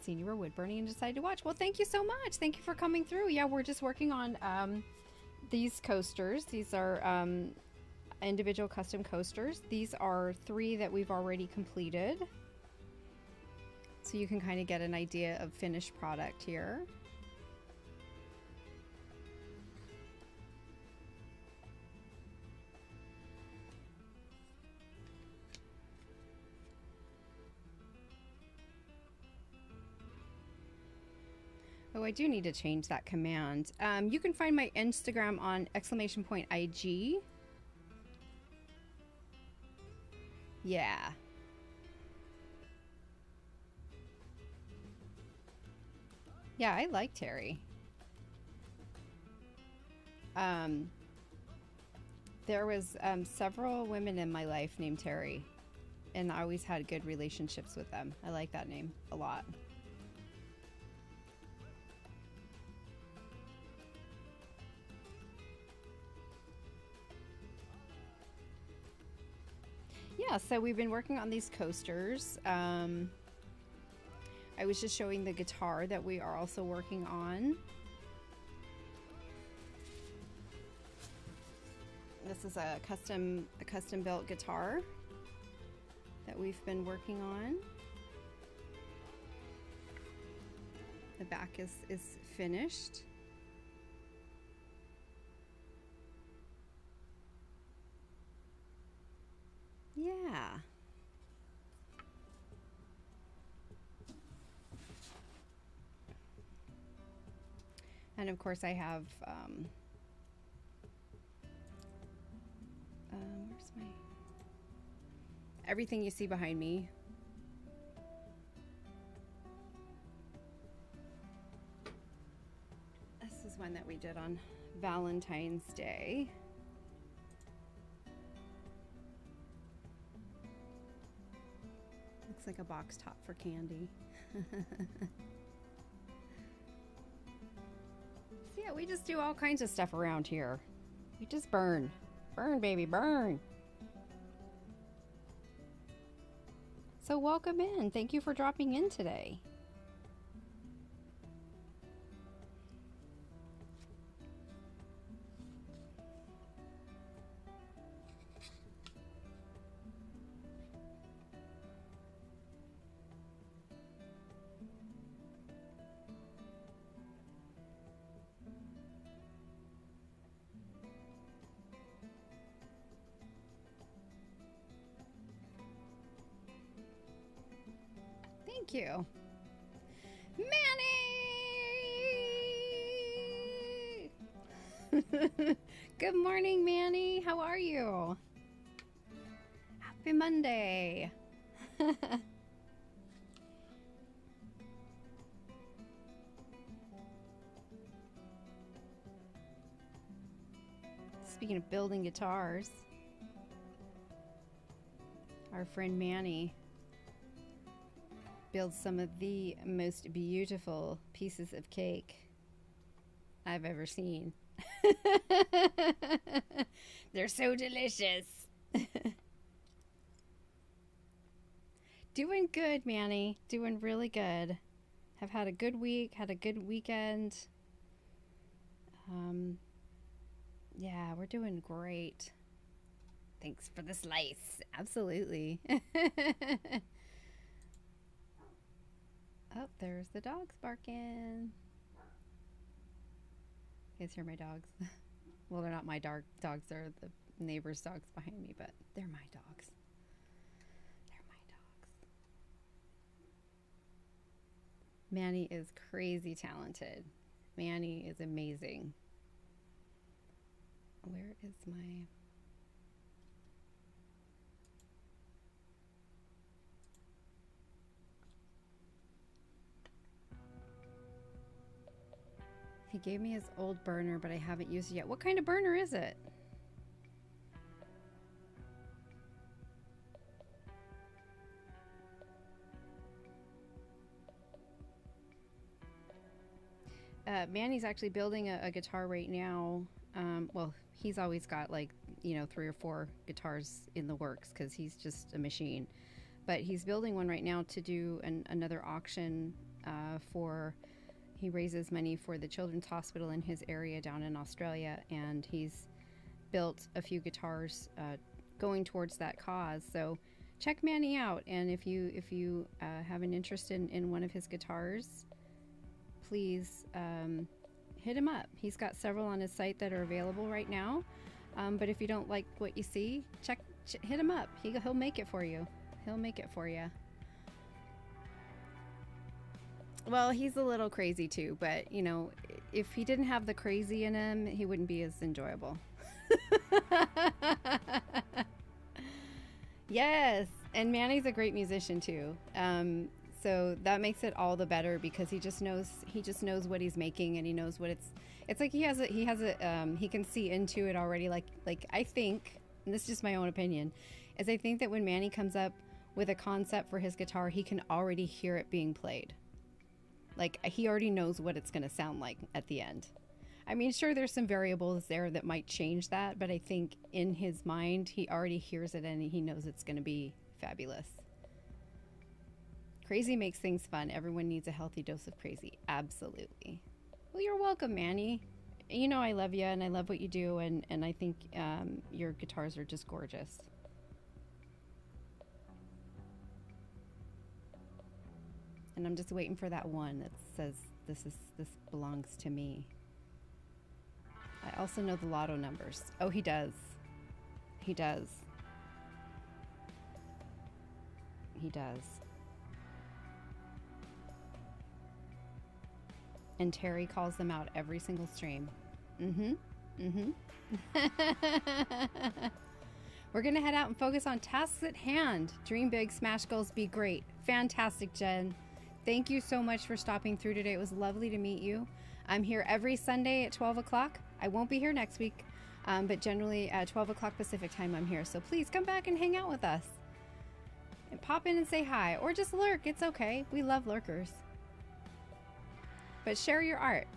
seen you were wood burning and decided to watch. Well, thank you so much. Thank you for coming through. Yeah, we're just working on these coasters. These are individual custom coasters. These are 3 that we've already completed. So you can kind of get an idea of finished product here. Oh, I do need to change that command. You can find my Instagram on !IG. Yeah. Yeah, I like Terry. There was several women in my life named Terry, and I always had good relationships with them. I like that name a lot. Yeah, so we've been working on these coasters. I was just showing the guitar that we are also working on. This is a custom built guitar that we've been working on. The back is finished. Yeah. And of course I have, where's my, everything you see behind me. This is one that we did on Valentine's Day. Looks like a box top for candy. So yeah, we just do all kinds of stuff around here. We just burn. Burn, baby, burn. So welcome in. Thank you for dropping in today. Thank you. Manny! Good morning, Manny. How are you? Happy Monday. Speaking of building guitars, our friend Manny builds some of the most beautiful pieces of cake I've ever seen. They're so delicious. Doing good, Manny. Doing really good. Have had a good week, had a good weekend. Yeah, we're doing great. Thanks for the slice. Absolutely. Oh, there's the dogs barking. You guys hear my dogs? Well, they're not my dogs. They're the neighbor's dogs behind me, but they're my dogs. They're my dogs. Manny is crazy talented. Manny is amazing. Where is my... He gave me his old burner, but I haven't used it yet. What kind of burner is it? Manny's actually building a guitar right now. Well, he's always got like, you know, 3 or 4 guitars in the works because he's just a machine. But he's building one right now to do another auction he raises money for the Children's Hospital in his area down in Australia, and he's built a few guitars going towards that cause. So check Manny out, and if you have an interest in one of his guitars, please hit him up. He's got several on his site that are available right now, but if you don't like what you see, hit him up. He'll make it for you. He'll make it for you. Well, he's a little crazy too, but you know, if he didn't have the crazy in him, he wouldn't be as enjoyable. Yes, and Manny's a great musician too. So that makes it all the better, because he just knows what he's making, and he knows what it's like. He can see into it already. Like I think, and this is just my own opinion, is I think that when Manny comes up with a concept for his guitar, he can already hear it being played. Like, he already knows what it's going to sound like at the end. I mean, sure, there's some variables there that might change that, but I think in his mind, he already hears it and he knows it's going to be fabulous. Crazy makes things fun. Everyone needs a healthy dose of crazy. Absolutely. Well, you're welcome, Manny. You know I love you, and I love what you do, and I think your guitars are just gorgeous. And I'm just waiting for that one that says this belongs to me. I also know the lotto numbers. Oh, he does. He does. He does. And Terry calls them out every single stream. We're gonna head out and focus on tasks at hand. Dream big, smash goals, be great. Fantastic, Jen. Thank you so much for stopping through today. It was lovely to meet you. I'm here every Sunday at 12 o'clock. I won't be here next week, but generally at 12 o'clock Pacific time I'm here. So please come back and hang out with us. And pop in and say hi, or just lurk. It's okay. We love lurkers. But share your art.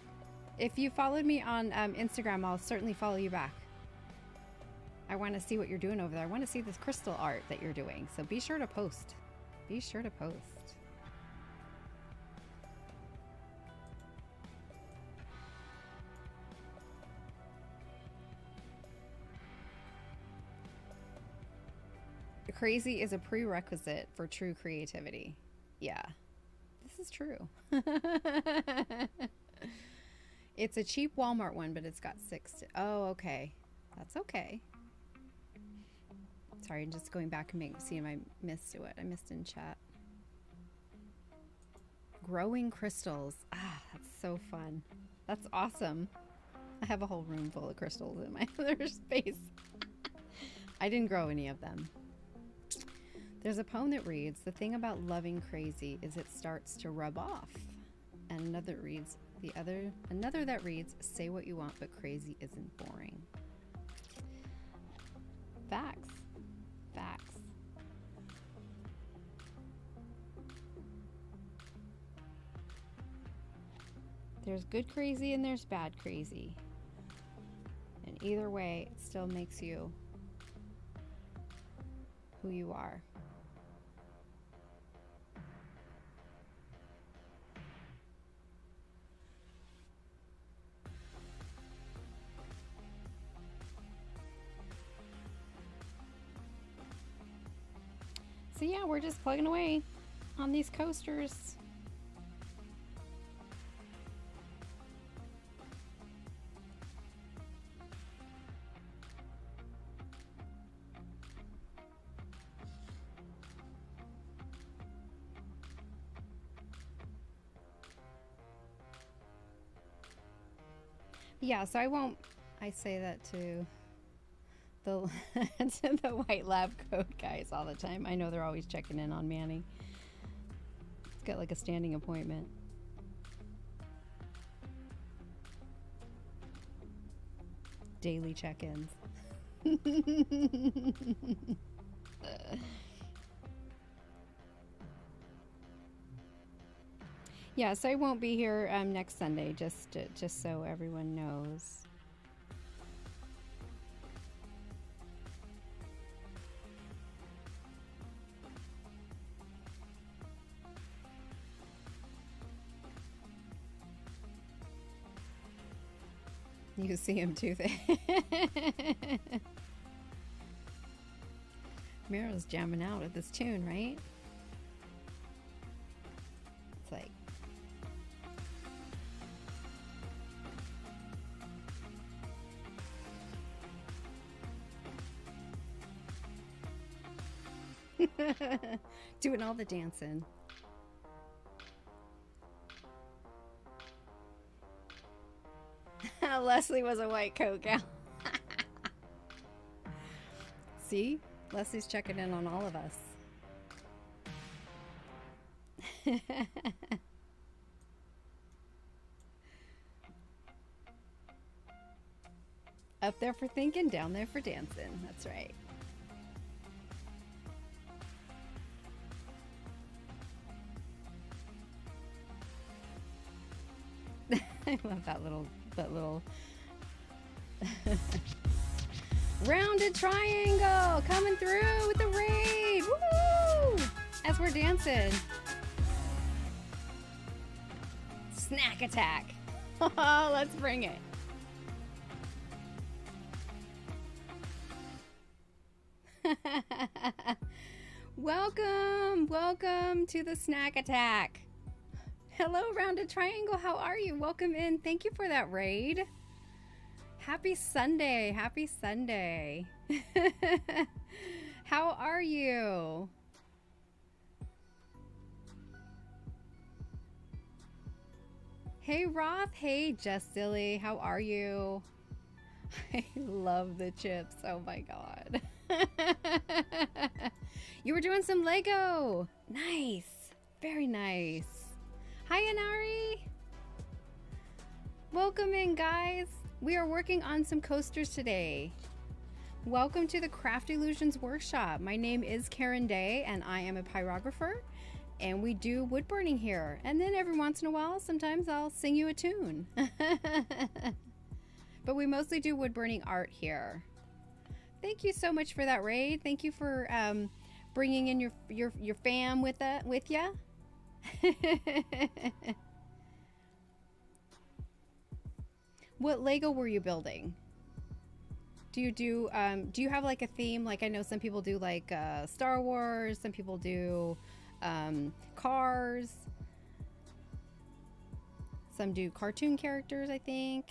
If you followed me on Instagram, I'll certainly follow you back. I want to see what you're doing over there. I want to see this crystal art that you're doing. So be sure to post. Be sure to post. Crazy is a prerequisite for true creativity. Yeah, this is true. It's a cheap Walmart one, but it's got 6. Oh, okay. That's okay. Sorry, I'm just going back and seeing if I missed what I missed in chat. Growing crystals. Ah, that's so fun. That's awesome. I have a whole room full of crystals in my other space. I didn't grow any of them. There's a poem that reads, "The thing about loving crazy is it starts to rub off." And another that reads, "Say what you want, but crazy isn't boring." Facts. Facts. There's good crazy and there's bad crazy. And either way, it still makes you who you are. So yeah, we're just plugging away on these coasters. Yeah, so I say that to the to the white lab coat guys all the time. I know they're always checking in on Manny. It's got like a standing appointment. Daily check-ins. Yeah, so I won't be here next Sunday, just so everyone knows. You see him too. Miro's jamming out at this tune, right? It's like... doing all the dancing. Leslie was a white coat gal. See? Leslie's checking in on all of us. Up there for thinking, down there for dancing. That's right. I love that little rounded triangle coming through with the raid. Woo! As we're dancing. Snack attack. Let's bring it. Welcome to the snack attack. Hello, rounded triangle. How are you? Welcome in. Thank you for that raid. Happy Sunday. Happy Sunday. How are you? Hey, Roth. Hey, Just Silly. How are you? I love the chips. Oh my God. You were doing some Lego. Nice. Very nice. Hi, Inari. Welcome in, guys. We are working on some coasters today. Welcome to the Craft Illusions Workshop. My name is Karen Day, and I am a pyrographer, and we do wood burning here. And then every once in a while, sometimes I'll sing you a tune. But we mostly do wood burning art here. Thank you so much for that raid. Thank you for bringing in your fam with ya. What Lego were you building? Do you have like a theme? Like I know some people do like Star Wars, some people do cars, some do cartoon characters, I think.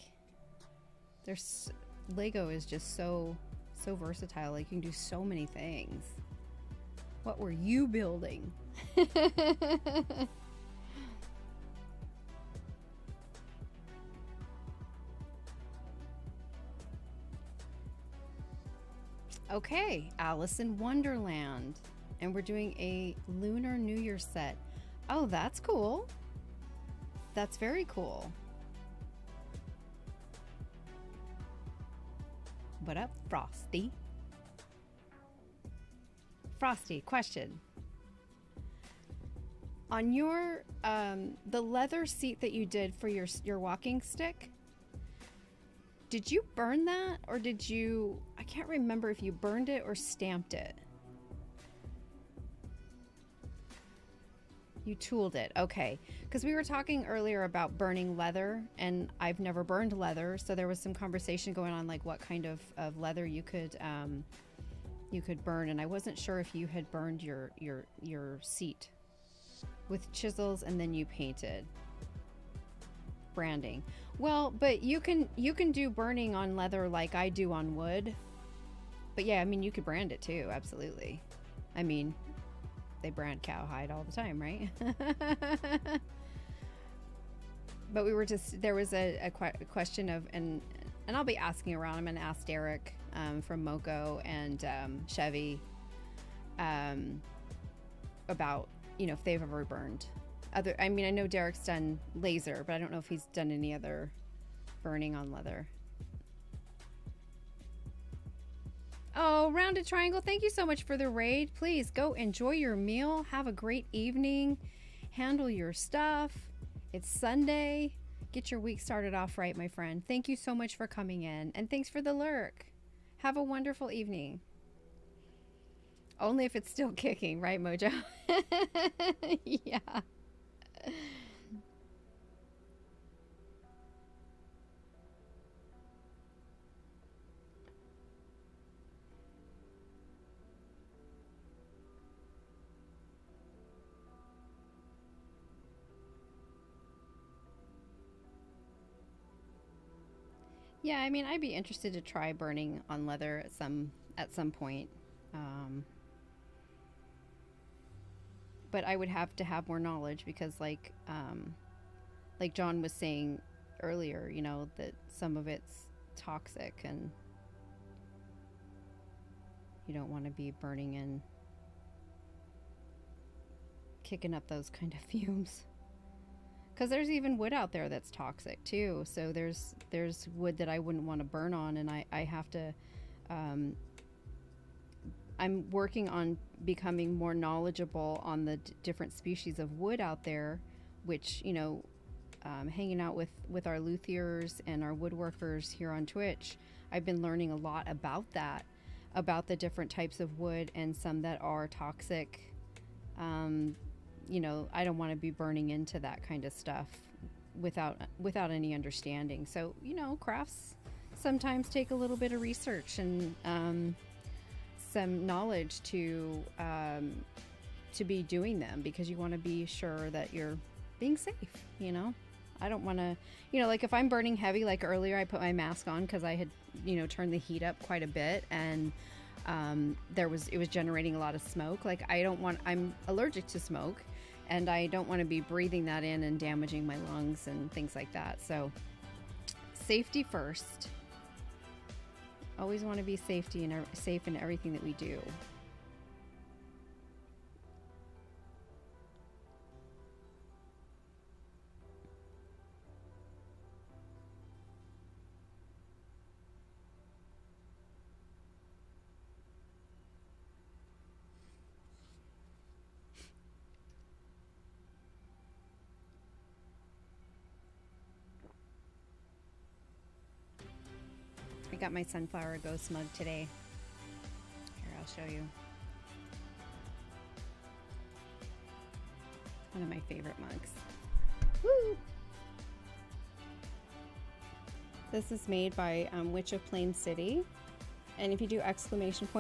Lego is just so versatile. Like you can do so many things. What were you building? Okay, Alice in Wonderland. And we're doing a Lunar New Year set. Oh, that's cool. That's very cool. What up, Frosty? Frosty, question. On your the leather seat that you did for your walking stick, did you burn that, or did you, I can't remember if you burned it or stamped it. You tooled it, okay. Because we were talking earlier about burning leather, and I've never burned leather, so there was some conversation going on like what kind of leather you could burn, and I wasn't sure if you had burned your seat with chisels and then you painted. Branding. Well, but you can do burning on leather like I do on wood. But yeah, I mean, you could brand it too, absolutely. I mean, they brand cowhide all the time, right? But we were just, there was a question of, and I'll be asking around. I'm going to ask Derek from Moco and Chevy about, you know, if they've ever burned. I mean, I know Derek's done laser, but I don't know if he's done any other burning on leather. Oh, Rounded Triangle, thank you so much for the raid. Please go enjoy your meal. Have a great evening. Handle your stuff. It's Sunday. Get your week started off right, my friend. Thank you so much for coming in. And thanks for the lurk. Have a wonderful evening. Only if it's still kicking, right, Mojo? Yeah. Yeah, I mean, I'd be interested to try burning on leather at some point. Um, but I would have to have more knowledge because, like John was saying earlier, you know, that some of it's toxic and you don't want to be burning and kicking up those kind of fumes. Because there's even wood out there that's toxic too. So there's wood that I wouldn't want to burn on, and I have to. Um, I'm working on becoming more knowledgeable on the different species of wood out there, which, you know, hanging out with our luthiers and our woodworkers here on Twitch, I've been learning a lot about that, about the different types of wood and some that are toxic. You know, I don't want to be burning into that kind of stuff without any understanding. So, you know, crafts sometimes take a little bit of research and some knowledge to be doing them, because you want to be sure that you're being safe, you know. I don't want to, you know, like if I'm burning heavy, like earlier I put my mask on because I had, you know, turned the heat up quite a bit, and it was generating a lot of smoke. Like I'm allergic to smoke, and I don't want to be breathing that in and damaging my lungs and things like that. So safety first. Always want to be safe in everything that we do. I got my Sunflower Ghost mug today. Here, I'll show you. One of my favorite mugs. Woo! This is made by Witch of Plain City. And if you do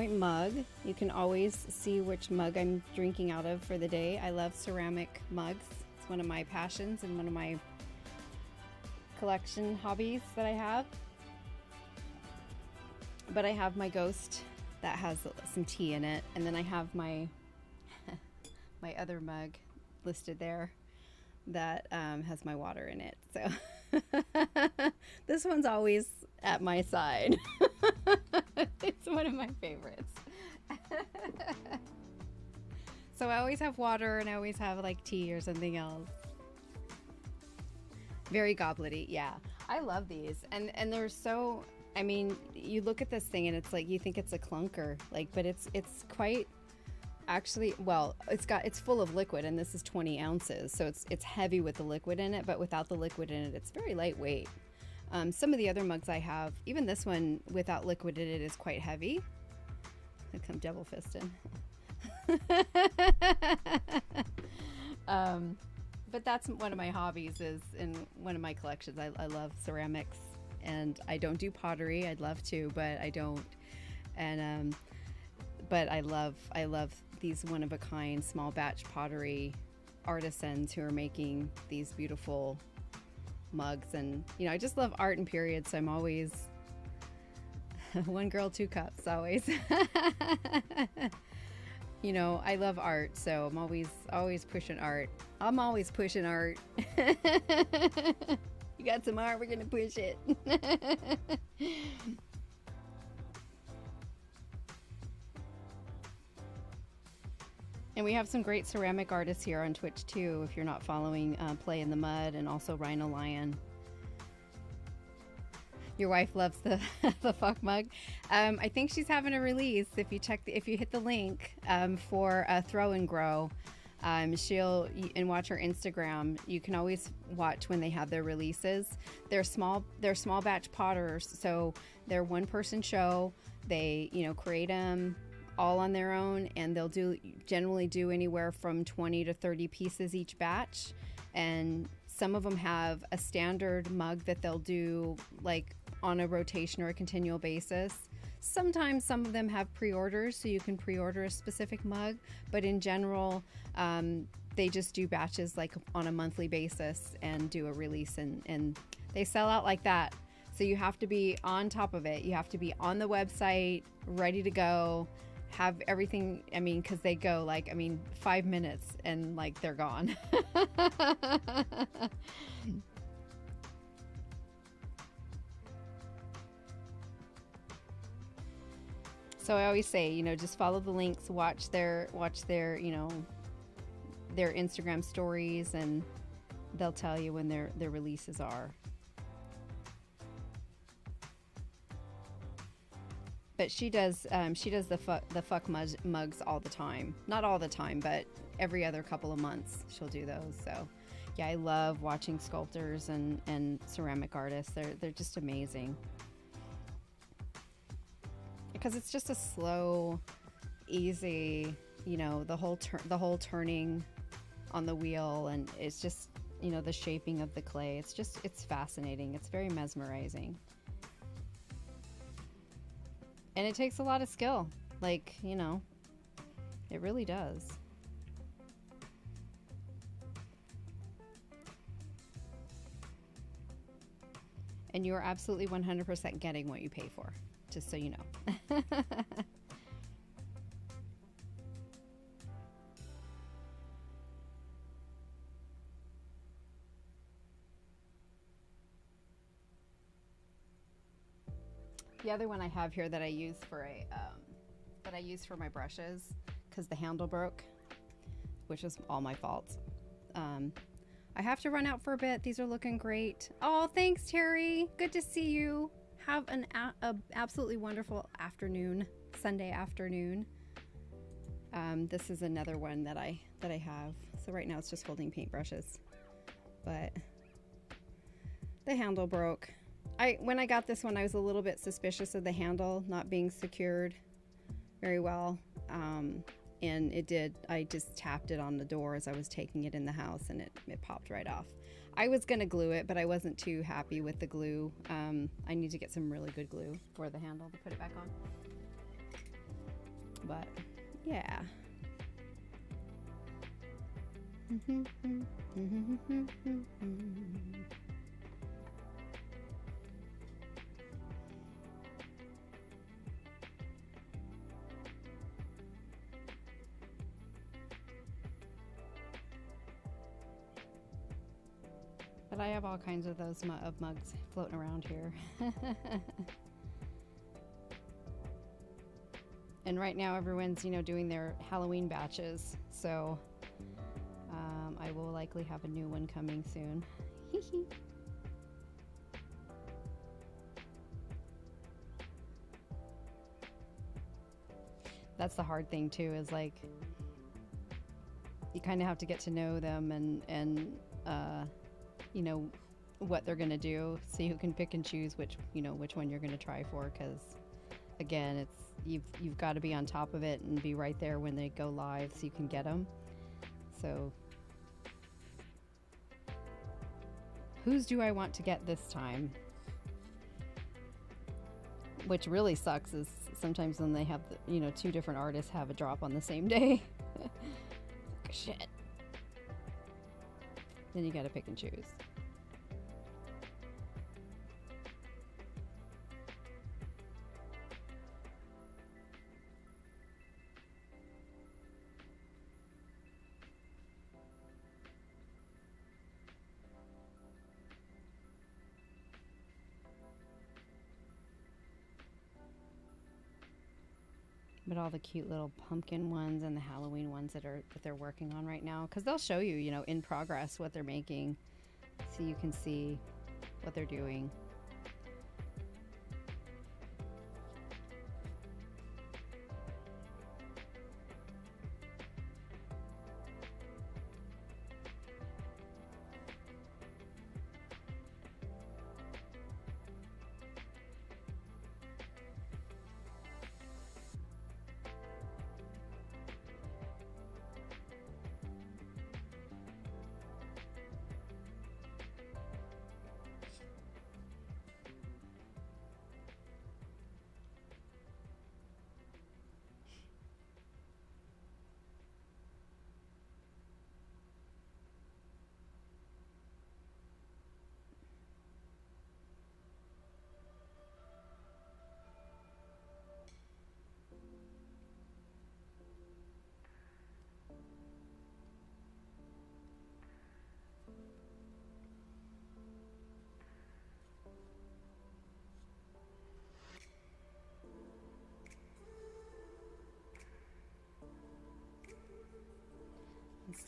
!mug, you can always see which mug I'm drinking out of for the day. I love ceramic mugs. It's one of my passions and one of my collection hobbies that I have. But I have my Ghost that has some tea in it, and then I have my my other mug listed there that has my water in it. So this one's always at my side. It's one of my favorites. So I always have water, and I always have like tea or something else. Very gobblety, yeah. I love these, and they're so. I mean, you look at this thing and it's like you think it's a clunker, like, but it's quite actually, well, it's full of liquid, and this is 20 ounces, so it's heavy with the liquid in it, but without the liquid in it, it's very lightweight. Some of the other mugs I have, even this one without liquid in it, is quite heavy. I come double fisted. But that's one of my hobbies, is in one of my collections. I love ceramics. And I don't do pottery. I'd love to, but I don't. And but I love these one-of-a-kind small batch pottery artisans who are making these beautiful mugs. And you know, I just love art and periods, so I'm always one girl, two cups, always. You know, I love art, so I'm always pushing art. I'm always pushing art. You got some art, we're gonna push it. And we have some great ceramic artists here on Twitch too, if you're not following Play in the Mud, and also Rhino Lion. Your wife loves the the fuck mug. I think she's having a release. If you hit the link for Throw and Grow, she'll and watch her Instagram. You can always watch when they have their releases. They're small batch potters, so they're one person show. They, you know, create them all on their own, and they'll generally do anywhere from 20 to 30 pieces each batch. And some of them have a standard mug that they'll do like on a rotation or a continual basis. Sometimes some of them have pre-orders, so you can pre-order a specific mug, but in general, they just do batches like on a monthly basis and do a release, and they sell out like that. So So you have to be on top of it. You have to be on the website, ready to go, have everything. I mean, because they go like, I mean, 5 minutes and like they're gone. So I always say, you know, just follow the links, watch their, you know, their Instagram stories, and they'll tell you when their releases are. But she does the fuck mugs all the time. Not all the time, but every other couple of months she'll do those. So yeah, I love watching sculptors and ceramic artists. They're just amazing. Because it's just a slow, easy, you know, the whole turning on the wheel, and it's just, you know, the shaping of the clay. It's fascinating. It's very mesmerizing. And it takes a lot of skill. Like, you know, it really does. And you're absolutely 100% getting what you pay for, just so you know. The other one I have here that I use for my brushes, because the handle broke, which is all my fault. I have to run out for a bit. These are looking great. Oh, thanks, Terry. Good to see you. Have an absolutely wonderful afternoon, Sunday afternoon. This is another one that I have. So right now it's just holding paintbrushes, but the handle broke. When I got this one, I was a little bit suspicious of the handle not being secured very well. And it did. I just tapped it on the door as I was taking it in the house, and it popped right off. I was going to glue it, but I wasn't too happy with the glue. I need to get some really good glue for the handle to put it back on. But, yeah. But I have all kinds of those mugs floating around here. And right now everyone's, you know, doing their Halloween batches. So I will likely have a new one coming soon. That's the hard thing too, is like you kind of have to get to know them and you know what they're gonna do, so you can pick and choose which one you're gonna try for, because again, it's you've got to be on top of it and be right there when they go live so you can get them. So whose do I want to get this time? Which really sucks is sometimes when they have two different artists have a drop on the same day. Shit. Then you got to pick and choose. But all the cute little pumpkin ones and the Halloween ones that they're working on right now, because they'll show you, in progress what they're making, so you can see what they're doing.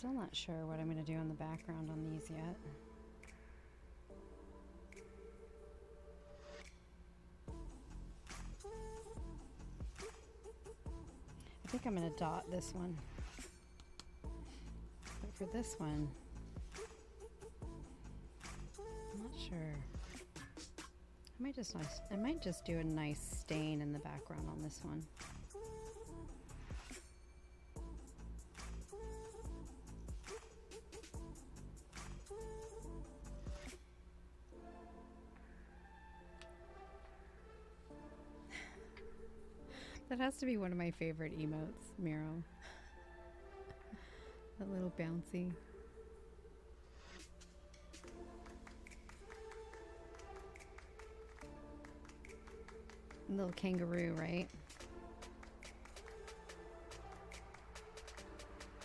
Still not sure what I'm going to do on the background on these yet. I think I'm going to dot this one. But for this one, I'm not sure. I might just do a nice stain in the background on this one. That has to be one of my favorite emotes, Miro. That little bouncy. Little kangaroo, right?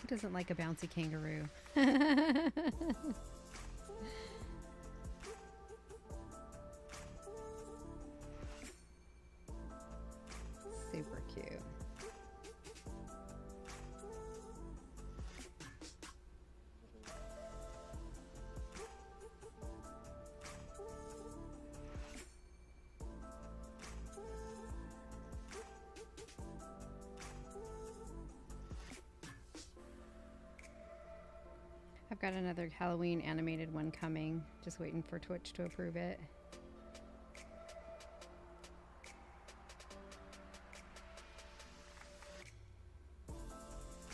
Who doesn't like a bouncy kangaroo? Super cute. I've got another Halloween animated one coming. Just waiting for Twitch to approve it.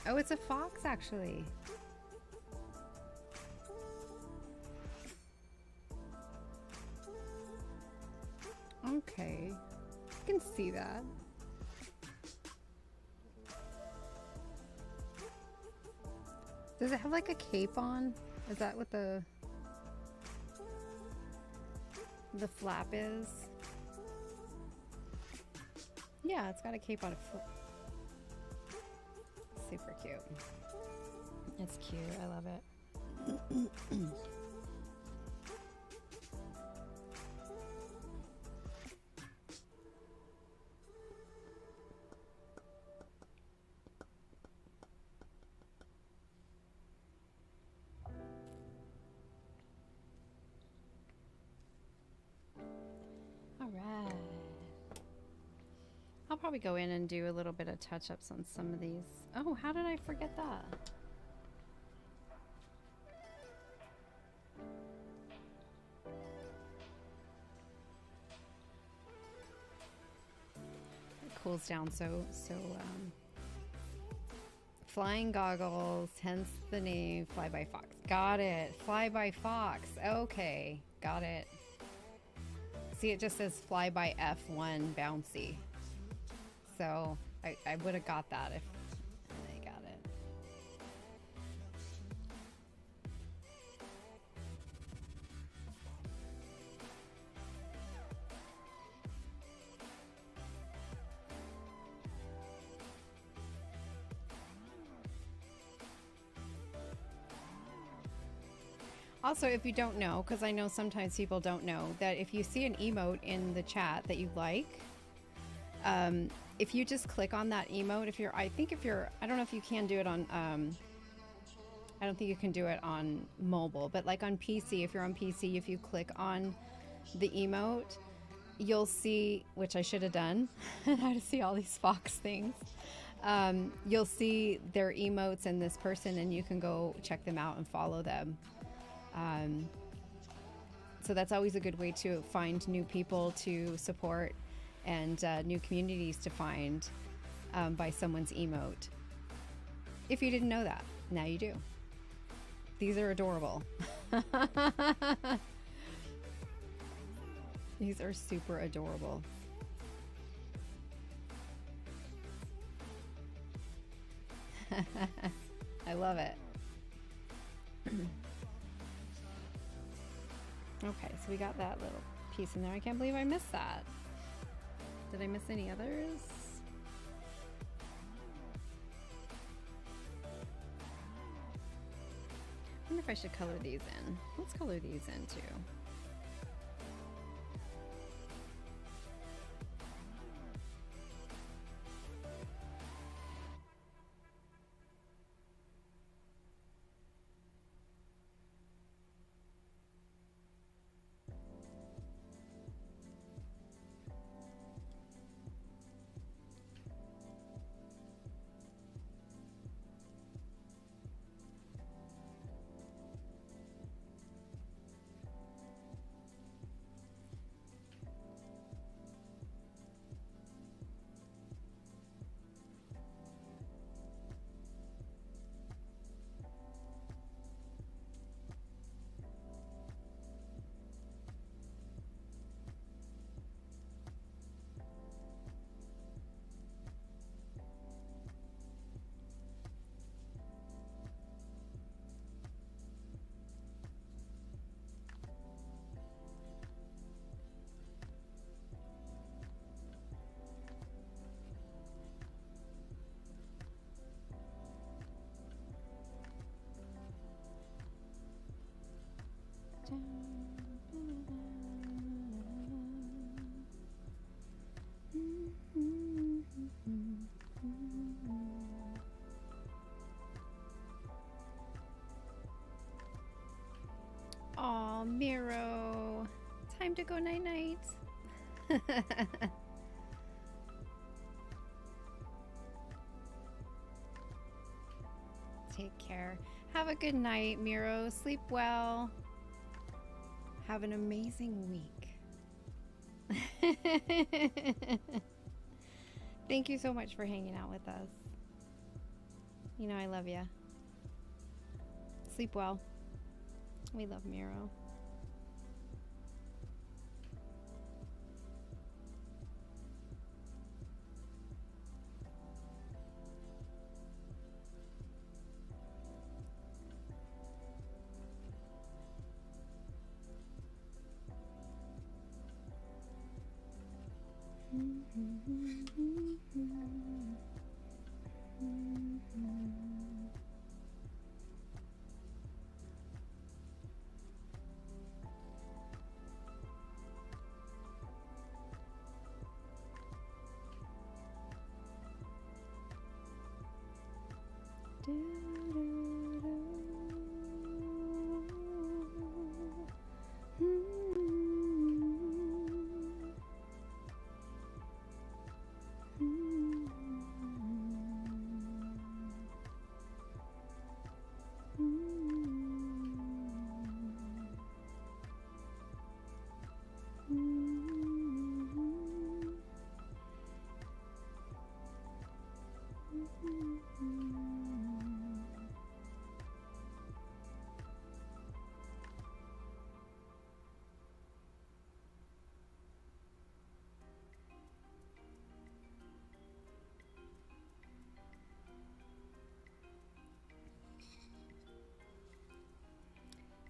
Oh, it's a fox, actually. Okay. I can see that. Does it have like a cape on? Is that what the flap is? Yeah, it's got a cape on it. Super cute. It's cute. I love it. All right. I'll probably go in and do a little bit of touch-ups on some of these. Oh, how did I forget that? It cools down so flying goggles, hence the name Fly by Fox. Got it. Fly by Fox. Okay, got it. See, it just says Fly by F1 bouncy. So I would have got that if I got it. Also, if you don't know, because I know sometimes people don't know, that if you see an emote in the chat that you like, if you just click on that emote, I don't know if you can do it on, I don't think you can do it on mobile, but like on PC, if you're on PC, if you click on the emote, you'll see, which I should have done, how to see all these Fox things. You'll see their emotes and this person, and you can go check them out and follow them. So that's always a good way to find new people to support and new communities to find by someone's emote. If you didn't know that, now you do. These are adorable. These are super adorable. I love it. Okay, so we got that little piece in there. I can't believe I missed that. Did I miss any others? I wonder if I should color these in. Let's color these in too. Miro. Time to go night-night. Take care. Have a good night, Miro. Sleep well. Have an amazing week. Thank you so much for hanging out with us. You know I love you. Sleep well. We love Miro.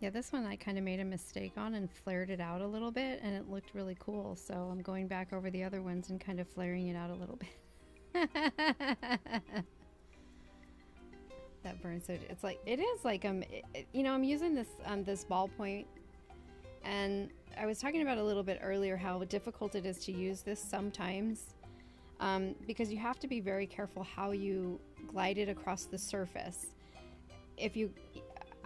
Yeah, this one I kind of made a mistake on and flared it out a little bit, and it looked really cool. So I'm going back over the other ones and kind of flaring it out a little bit. That burns. So it's like, it is like you know, I'm using this this ballpoint, and I was talking about a little bit earlier how difficult it is to use this sometimes, because you have to be very careful how you glide it across the surface. If you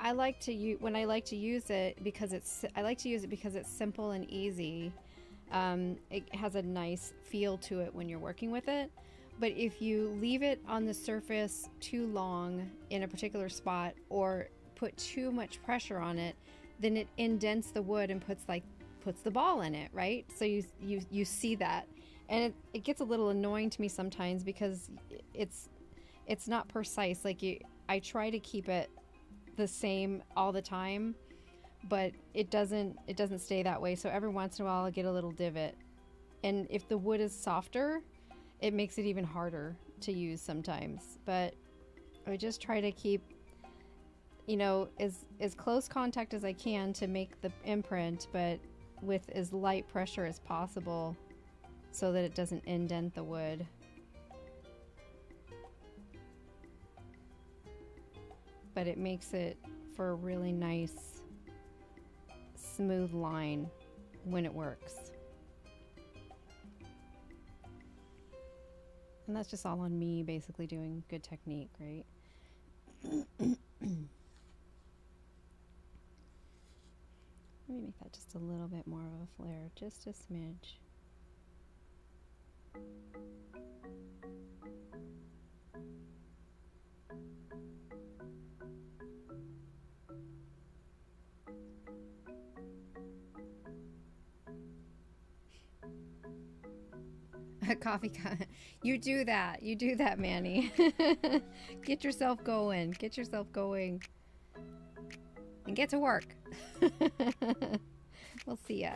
I like to use it because it's simple and easy. It has a nice feel to it when you're working with it. But if you leave it on the surface too long in a particular spot or put too much pressure on it, then it indents the wood and puts the ball in it, right? So you see that, and it gets a little annoying to me sometimes because it's not precise. Like I try to keep it the same all the time, but it doesn't stay that way. So every once in a while I'll get a little divot, and if the wood is softer, it makes it even harder to use sometimes. But I just try to keep, you know, as close contact as I can to make the imprint, but with as light pressure as possible so that it doesn't indent the wood. But it makes it for a really nice smooth line when it works. And that's just all on me basically doing good technique, right? Let me make that just a little bit more of a flare, just a smidge. Coffee. You do that, Manny. Get yourself going. Get yourself going. And get to work. We'll see ya.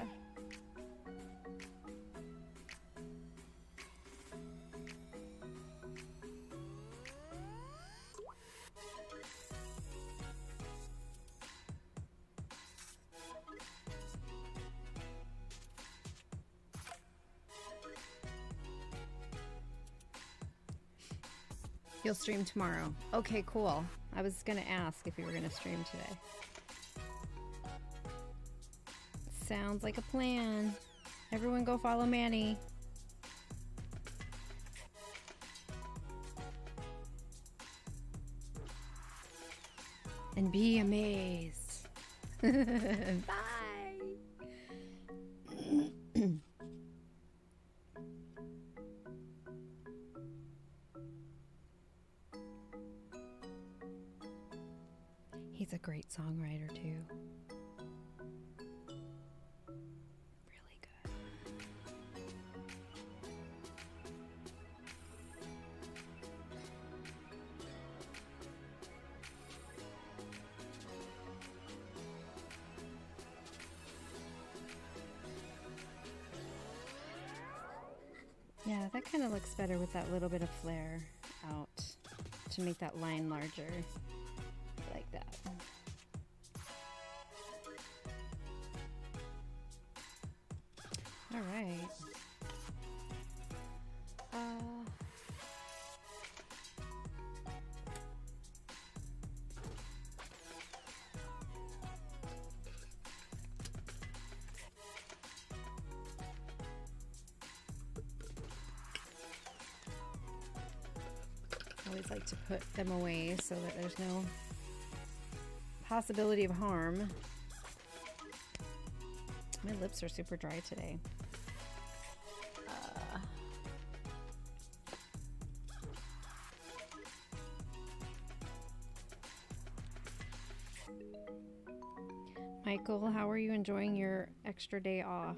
You'll stream tomorrow. Okay, cool. I was gonna ask if you were gonna stream today. Sounds like a plan. Everyone go follow Manny. And be amazed. Bye. great songwriter too. Really good. Yeah, that kind of looks better with that little bit of flare out to make that line larger, like that. All right. I always like to put them away so that there's no possibility of harm. My lips are super dry today. Michael, how are you enjoying your extra day off?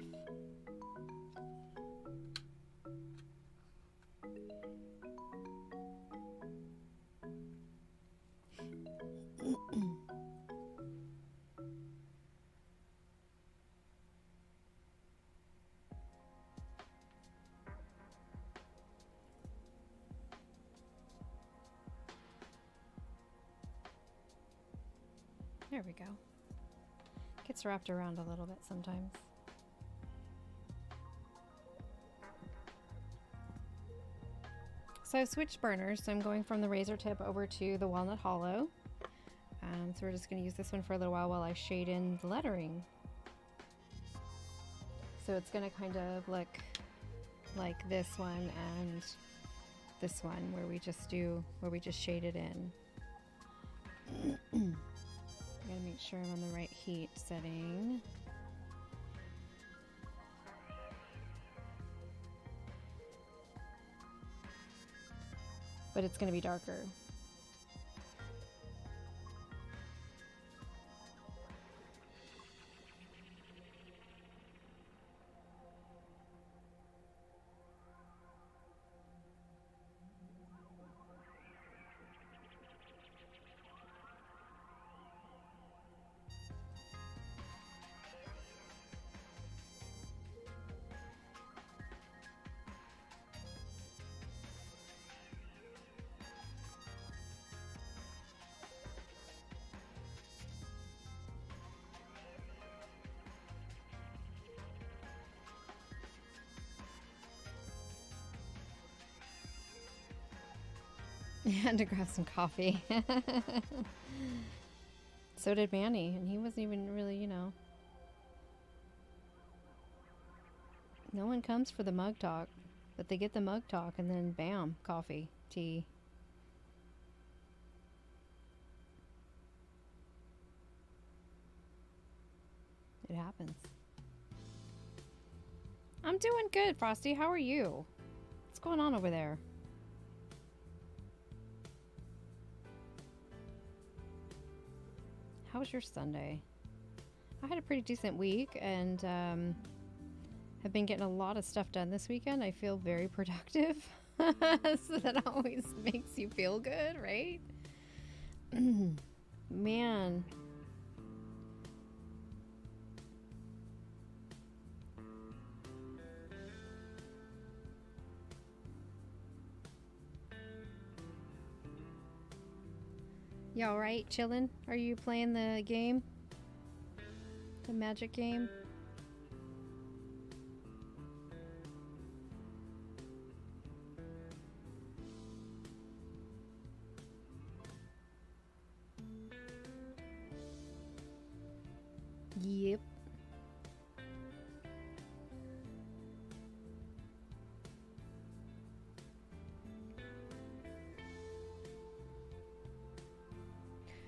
There we go. Gets wrapped around a little bit sometimes. So I've switched burners, so I'm going from the razor tip over to the walnut hollow. So we're just going to use this one for a little while I shade in the lettering. So it's going to kind of look like this one and this one where we just shade it in. I'm going to make sure I'm on the right heat setting. But it's going to be darker. And to grab some coffee. So did Manny, and he wasn't even really, you know. No one comes for the mug talk, but they get the mug talk, and then bam, coffee, tea. It happens. I'm doing good, Frosty. How are you? What's going on over there? How was your Sunday? I had a pretty decent week and have been getting a lot of stuff done this weekend. I feel very productive. So that always makes you feel good, right? Man. You all right? Chilling? Are you playing the game? The magic game? Yep.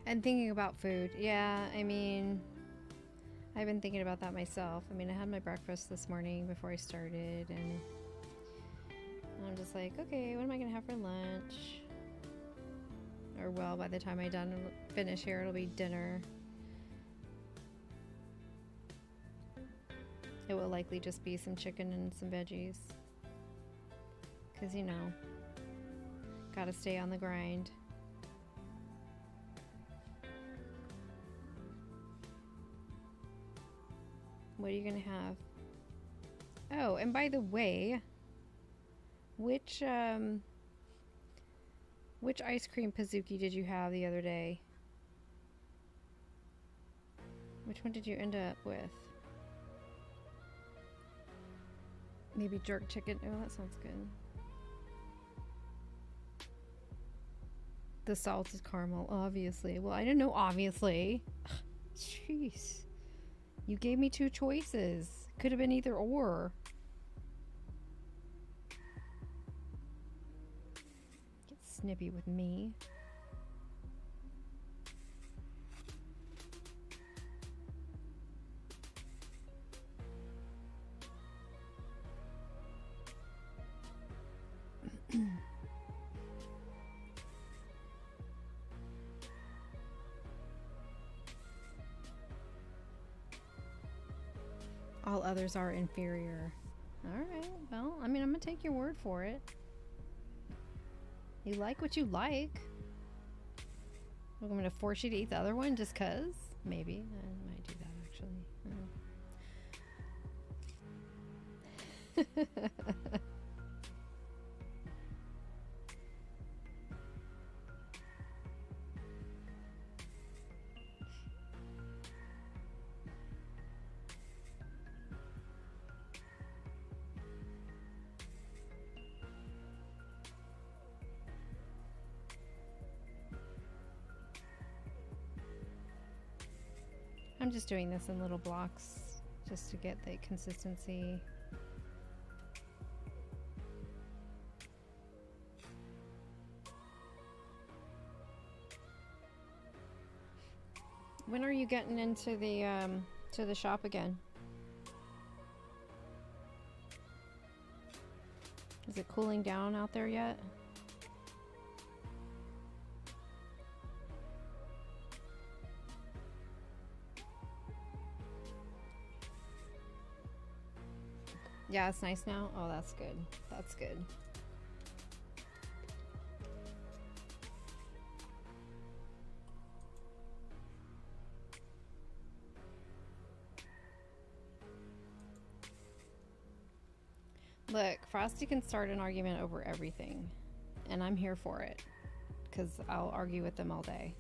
And thinking about food. Yeah, I mean, I've been thinking about that myself. I mean, I had my breakfast this morning before I started, and I'm just like, okay, what am I going to have for lunch? Or well, by the time I finish here, it'll be dinner. It will likely just be some chicken and some veggies. Because, you know, gotta stay on the grind. What are you gonna have? Oh, and by the way, which ice cream Pizookie did you have the other day? Which one did you end up with? Maybe jerk chicken. Oh, that sounds good. The salted caramel, obviously. Well, I didn't know obviously. Jeez. You gave me two choices. Could have been either or. Get snippy with me. All others are inferior. Alright, well, I mean, I'm gonna take your word for it. You like what you like. I'm gonna force you to eat the other one just cuz? Maybe. I might do that, actually. I'm just doing this in little blocks just to get the consistency. When are you getting into the to the shop again? Is it cooling down out there yet? Yeah, it's nice now. Oh, that's good. That's good. Look, Frosty can start an argument over everything, and I'm here for it, because I'll argue with them all day.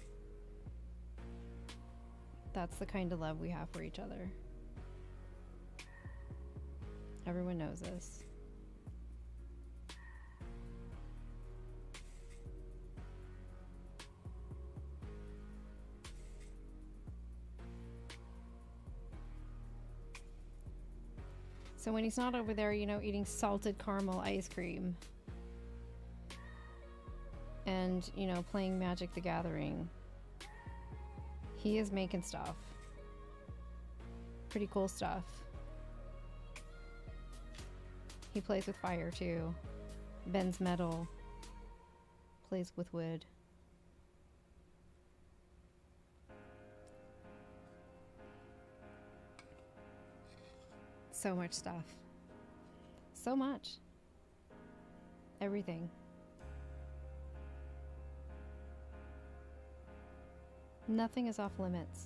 That's the kind of love we have for each other. Everyone knows this. So when he's not over there, you know, eating salted caramel ice cream and, you know, playing Magic the Gathering, he is making stuff. Pretty cool stuff. He plays with fire too. Bends metal. Plays with wood. So much stuff. So much. Everything. Nothing is off limits.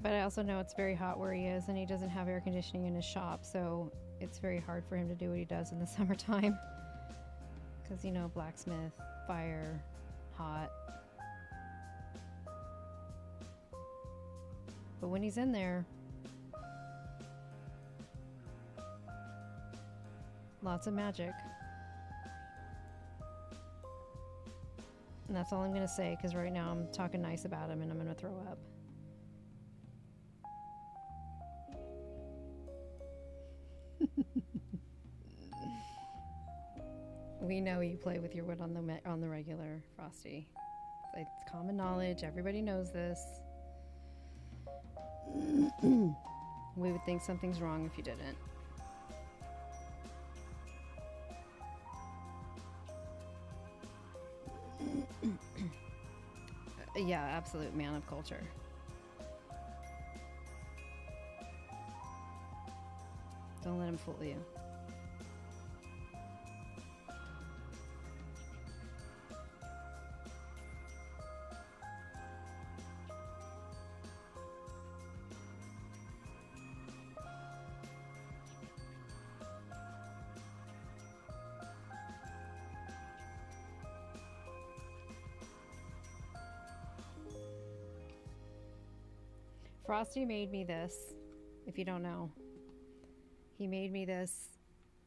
But I also know it's very hot where he is, and he doesn't have air conditioning in his shop, so it's very hard for him to do what he does in the summertime. Because, you know, blacksmith, fire, hot. But when he's in there, lots of magic. And that's all I'm going to say, because right now I'm talking nice about him and I'm going to throw up. We know you play with your wood on the regular, Frosty. It's common knowledge. Everybody knows this. We would think something's wrong if you didn't. Yeah, absolute man of culture. Don't let him fool you. Frosty made me this, if you don't know. He made me this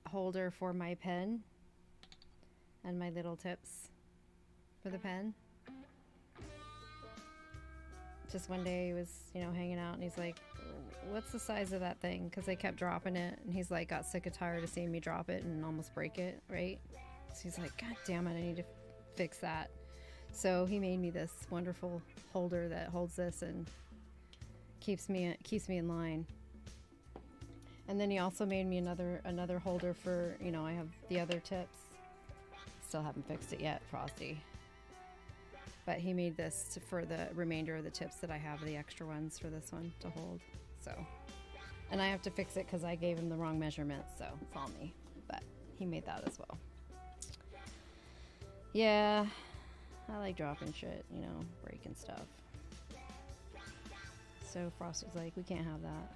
holder for my pen and my little tips for the pen. Just one day he was, you know, hanging out and he's like, what's the size of that thing? Because I kept dropping it, and he's like, got sick and tired of seeing me drop it and almost break it, right? So he's like, God damn it, I need to fix that. So he made me this wonderful holder that holds this and keeps me in line. And then he also made me another holder for, you know, I have the other tips. Still haven't fixed it yet, Frosty. But he made this for the remainder of the tips that I have, the extra ones for this one to hold. So, and I have to fix it because I gave him the wrong measurements, so it's all me. But he made that as well. Yeah, I like dropping shit, you know, breaking stuff. So Frosty's like, we can't have that.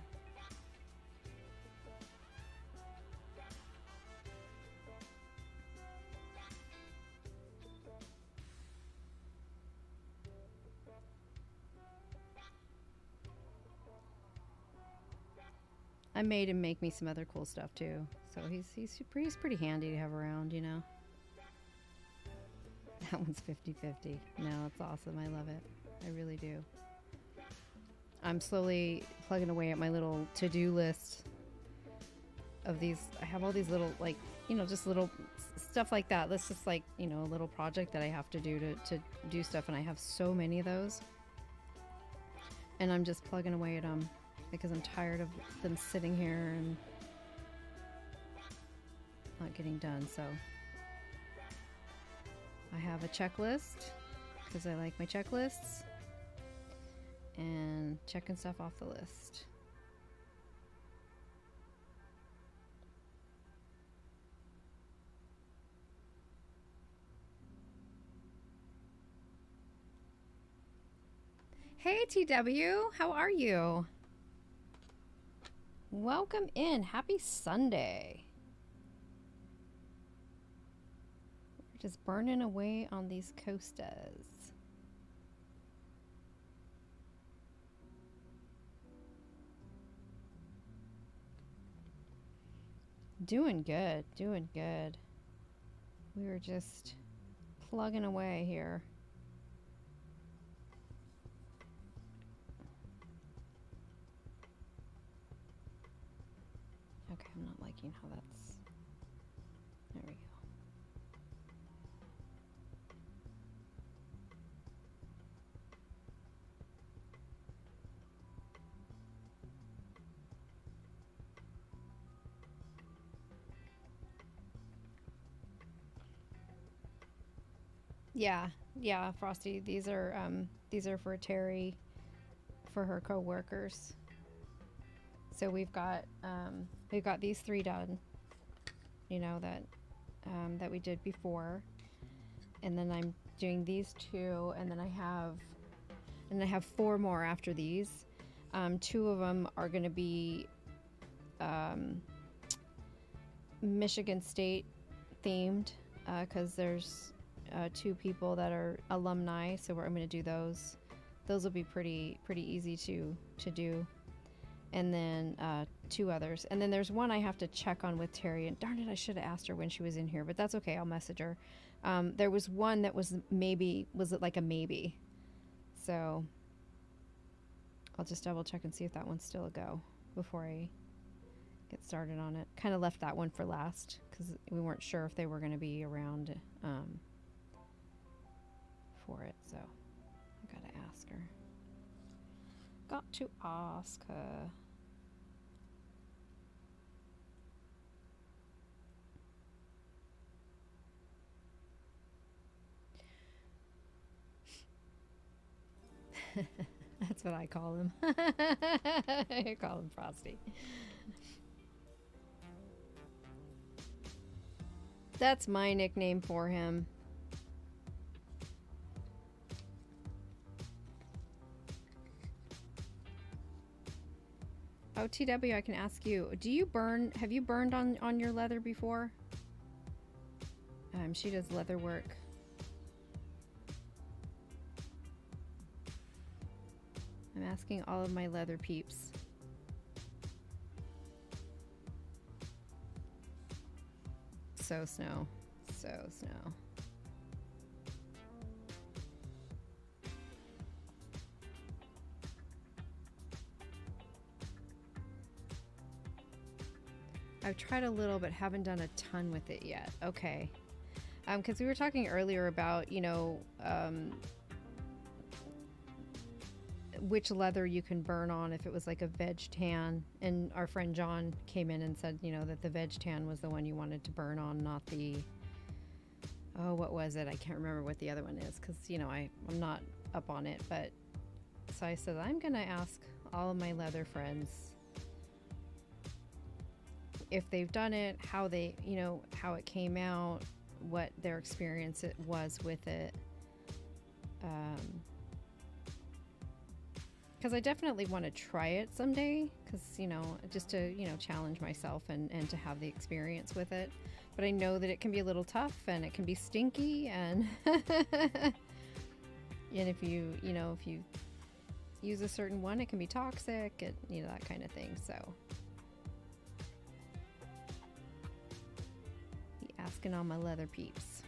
I made him make me some other cool stuff too. So he's pretty handy to have around, you know. That one's 50-50. No, it's awesome. I love it. I really do. I'm slowly plugging away at my little to-do list of these. I have all these little, like, you know, just little stuff like that. That's just like, you know, a little project that I have to do to do stuff. And I have so many of those. And I'm just plugging away at them because I'm tired of them sitting here and not getting done. So I have a checklist because I like my checklists. And checking stuff off the list. Hey TW, how are you? Welcome in. Happy Sunday. We're just burning away on these coastas. Doing good, doing good. We were just plugging away here. Okay, I'm not liking how that's... There we go. Yeah, Frosty. These are for Terry, for her co-workers. So we've got these 3 done, you know, that we did before, and then I'm doing these 2, and then I have 4 more after these. 2 of them are going to be Michigan State themed because there's 2 people that are alumni, so I'm going to do those. Those will be pretty easy to do. And then 2 others. And then there's one I have to check on with Terry. And darn it, I should have asked her when she was in here, but that's okay. I'll message her. There was one that was it like a maybe? So I'll just double check and see if that one's still a go before I get started on it. Kind of left that one for last because we weren't sure if they were going to be around for it. So I gotta ask her. Got to ask her. That's what I call him. I call him Frosty. That's my nickname for him. Oh, TW, I can ask you. Do you burn? Have you burned on your leather before? She does leather work. I'm asking all of my leather peeps. So snow. So snow. I've tried a little, but haven't done a ton with it yet. Okay. Because we were talking earlier about, you know, which leather you can burn on if it was like a veg tan. And our friend John came in and said, you know, that the veg tan was the one you wanted to burn on, not the, oh, what was it? I can't remember what the other one is because, you know, I'm not up on it. But so I said, I'm going to ask all of my leather friends if they've done it, how they, you know, how it came out, what their experience it was with it. Because I definitely want to try it someday, because, you know, just to, you know, challenge myself and to have the experience with it. But I know that it can be a little tough and it can be stinky, and and if you know, if you use a certain one, it can be toxic, and, you know, that kind of thing. So be asking all my leather peeps.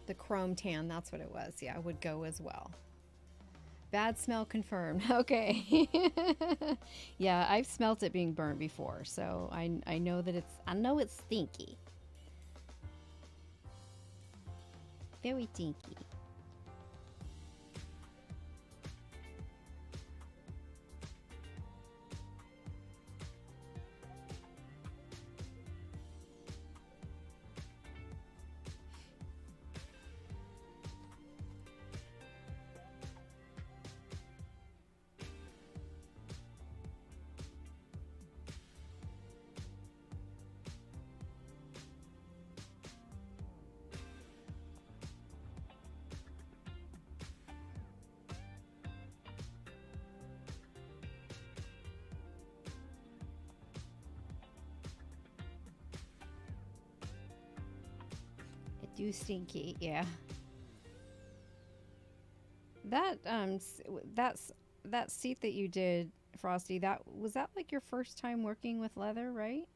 The chrome tan, that's what it was. Yeah, I would go as well. Bad smell confirmed. Okay. Yeah, I've smelt it being burnt before, so I know that I know it's stinky. Very stinky. Do stinky, yeah. That that seat that you did, Frosty, that was that like your first time working with leather, right?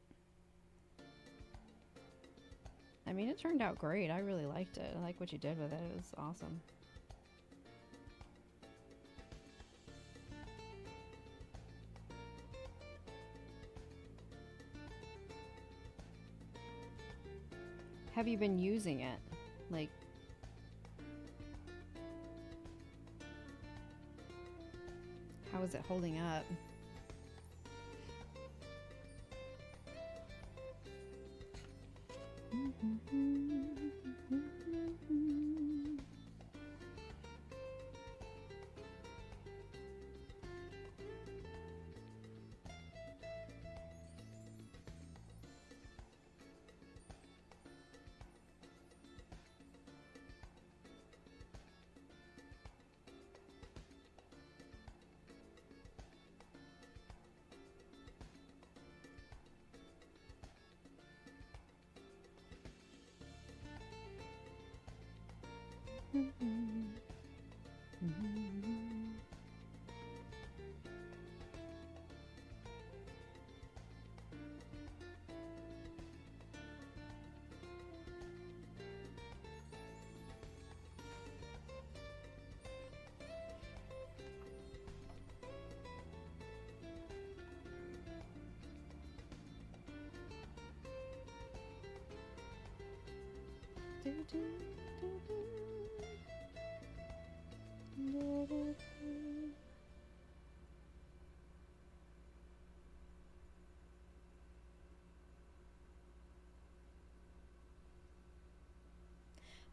I mean, it turned out great. I really liked it. I like what you did with it. It was awesome. Have you been using it? Like, how is it holding up?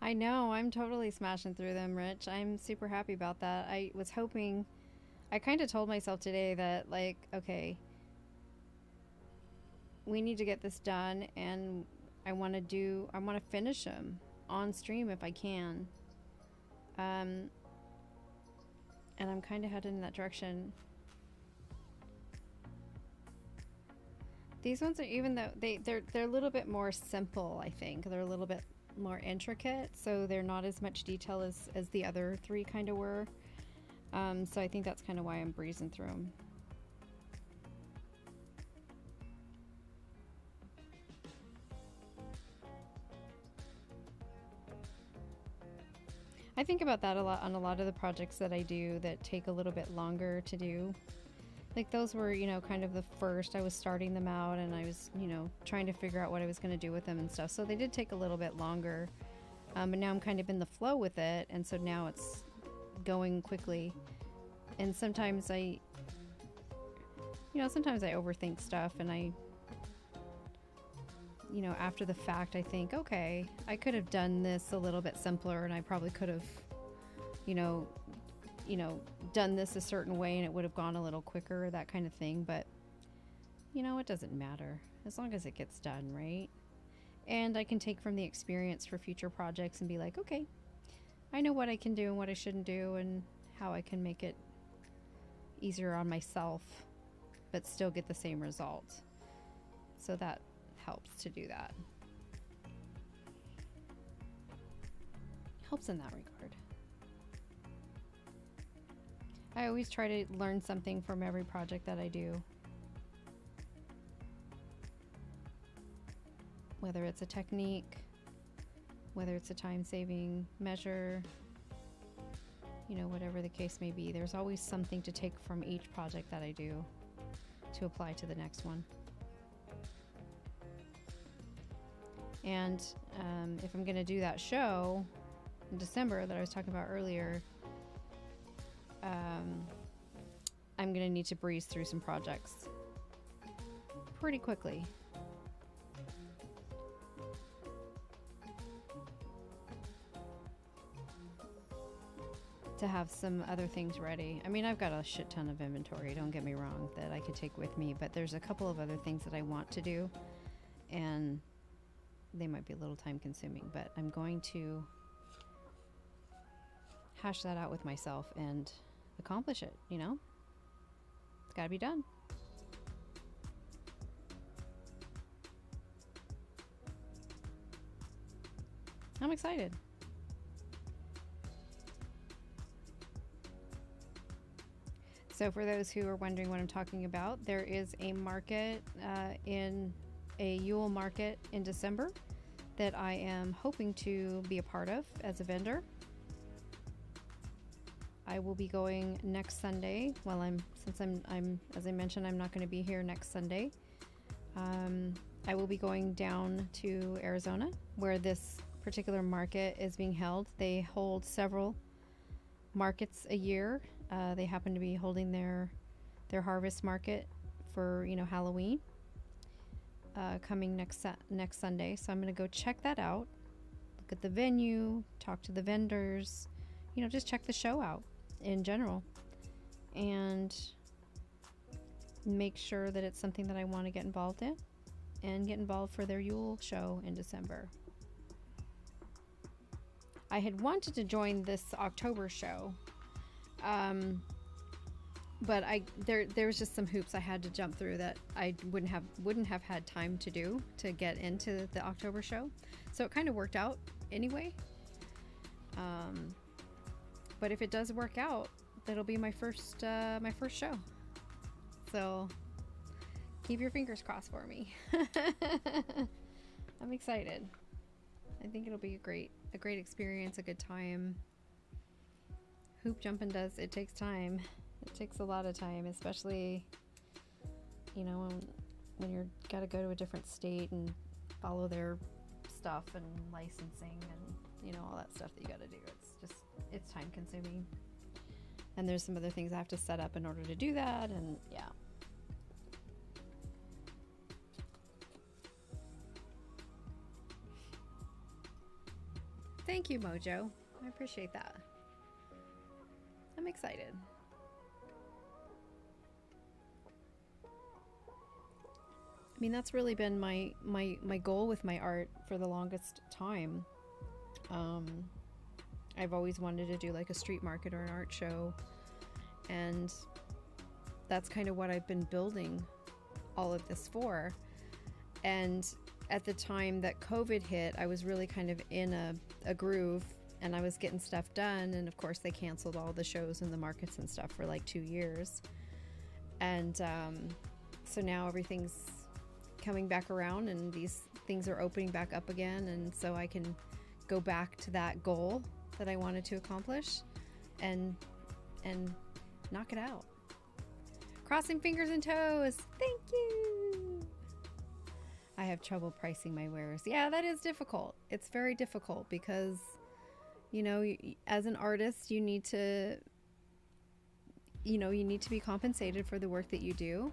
I know, I'm totally smashing through them, Rich. I'm super happy about that. I was hoping, I kind of told myself today that, like, okay, we need to get this done, and I want to finish them on stream if I can. And I'm kind of headed in that direction. These ones are, even though they're a little bit more simple, I think. They're a little bit more intricate, so they're not as much detail as the other three kind of were. So I think that's kind of why I'm breezing through them. I think about that a lot on a lot of the projects that I do that take a little bit longer to do. Like those were, you know, kind of the first. I was starting them out and I was, you know, trying to figure out what I was going to do with them and stuff. So they did take a little bit longer. But now I'm kind of in the flow with it. And so now it's going quickly. And sometimes sometimes I overthink stuff and you know, after the fact, I think, okay, I could have done this a little bit simpler and I probably could have, you know, done this a certain way and it would have gone a little quicker, that kind of thing. But, you know, it doesn't matter as long as it gets done, right? And I can take from the experience for future projects and be like, okay, I know what I can do and what I shouldn't do and how I can make it easier on myself, but still get the same result. So that helps to do that. Helps in that regard. I always try to learn something from every project that I do. Whether it's a technique, whether it's a time-saving measure, you know, whatever the case may be, there's always something to take from each project that I do to apply to the next one. And if I'm going to do that show in December that I was talking about earlier, I'm going to need to breeze through some projects pretty quickly. To have some other things ready. I mean, I've got a shit ton of inventory, don't get me wrong, that I could take with me, but there's a couple of other things that I want to do, and they might be a little time consuming, but I'm going to hash that out with myself and accomplish it, you know? It's gotta be done. I'm excited. So for those who are wondering what I'm talking about, there is a market in a Yule market in December that I am hoping to be a part of as a vendor. I will be going next Sunday. Well, since I'm as I mentioned, I'm not going to be here next Sunday. I will be going down to Arizona where this particular market is being held. They hold several markets a year. They happen to be holding their harvest market for, you know, Halloween coming next Sunday. So I'm going to go check that out, look at the venue, talk to the vendors, you know, just check the show out in general and make sure that it's something that I want to get involved in and get involved for their Yule show in December. I had wanted to join this October show, but there was just some hoops I had to jump through that I wouldn't have had time to do to get into the October show. So it kind of worked out anyway. But if it does work out, that'll be my first show. So keep your fingers crossed for me. I'm excited. I think it'll be a great experience, a good time. Hoop jumping it takes time. It takes a lot of time, especially, you know, when you're got to go to a different state and follow their stuff and licensing and, you know, all that stuff that you got to do. It's time consuming. And there's some other things I have to set up in order to do that, and yeah. Thank you, Mojo. I appreciate that. I'm excited. I mean, that's really been my goal with my art for the longest time. I've always wanted to do like a street market or an art show, and that's kind of what I've been building all of this for. And at the time that COVID hit, I was really kind of in a groove, and I was getting stuff done, and of course they canceled all the shows and the markets and stuff for like 2 years. And so now everything's coming back around, and these things are opening back up again, and so I can go back to that goal that I wanted to accomplish and knock it out. Crossing fingers and toes. Thank you. I have trouble pricing my wares. Yeah, that is difficult. It's very difficult because, you know, as an artist, you need to be compensated for the work that you do.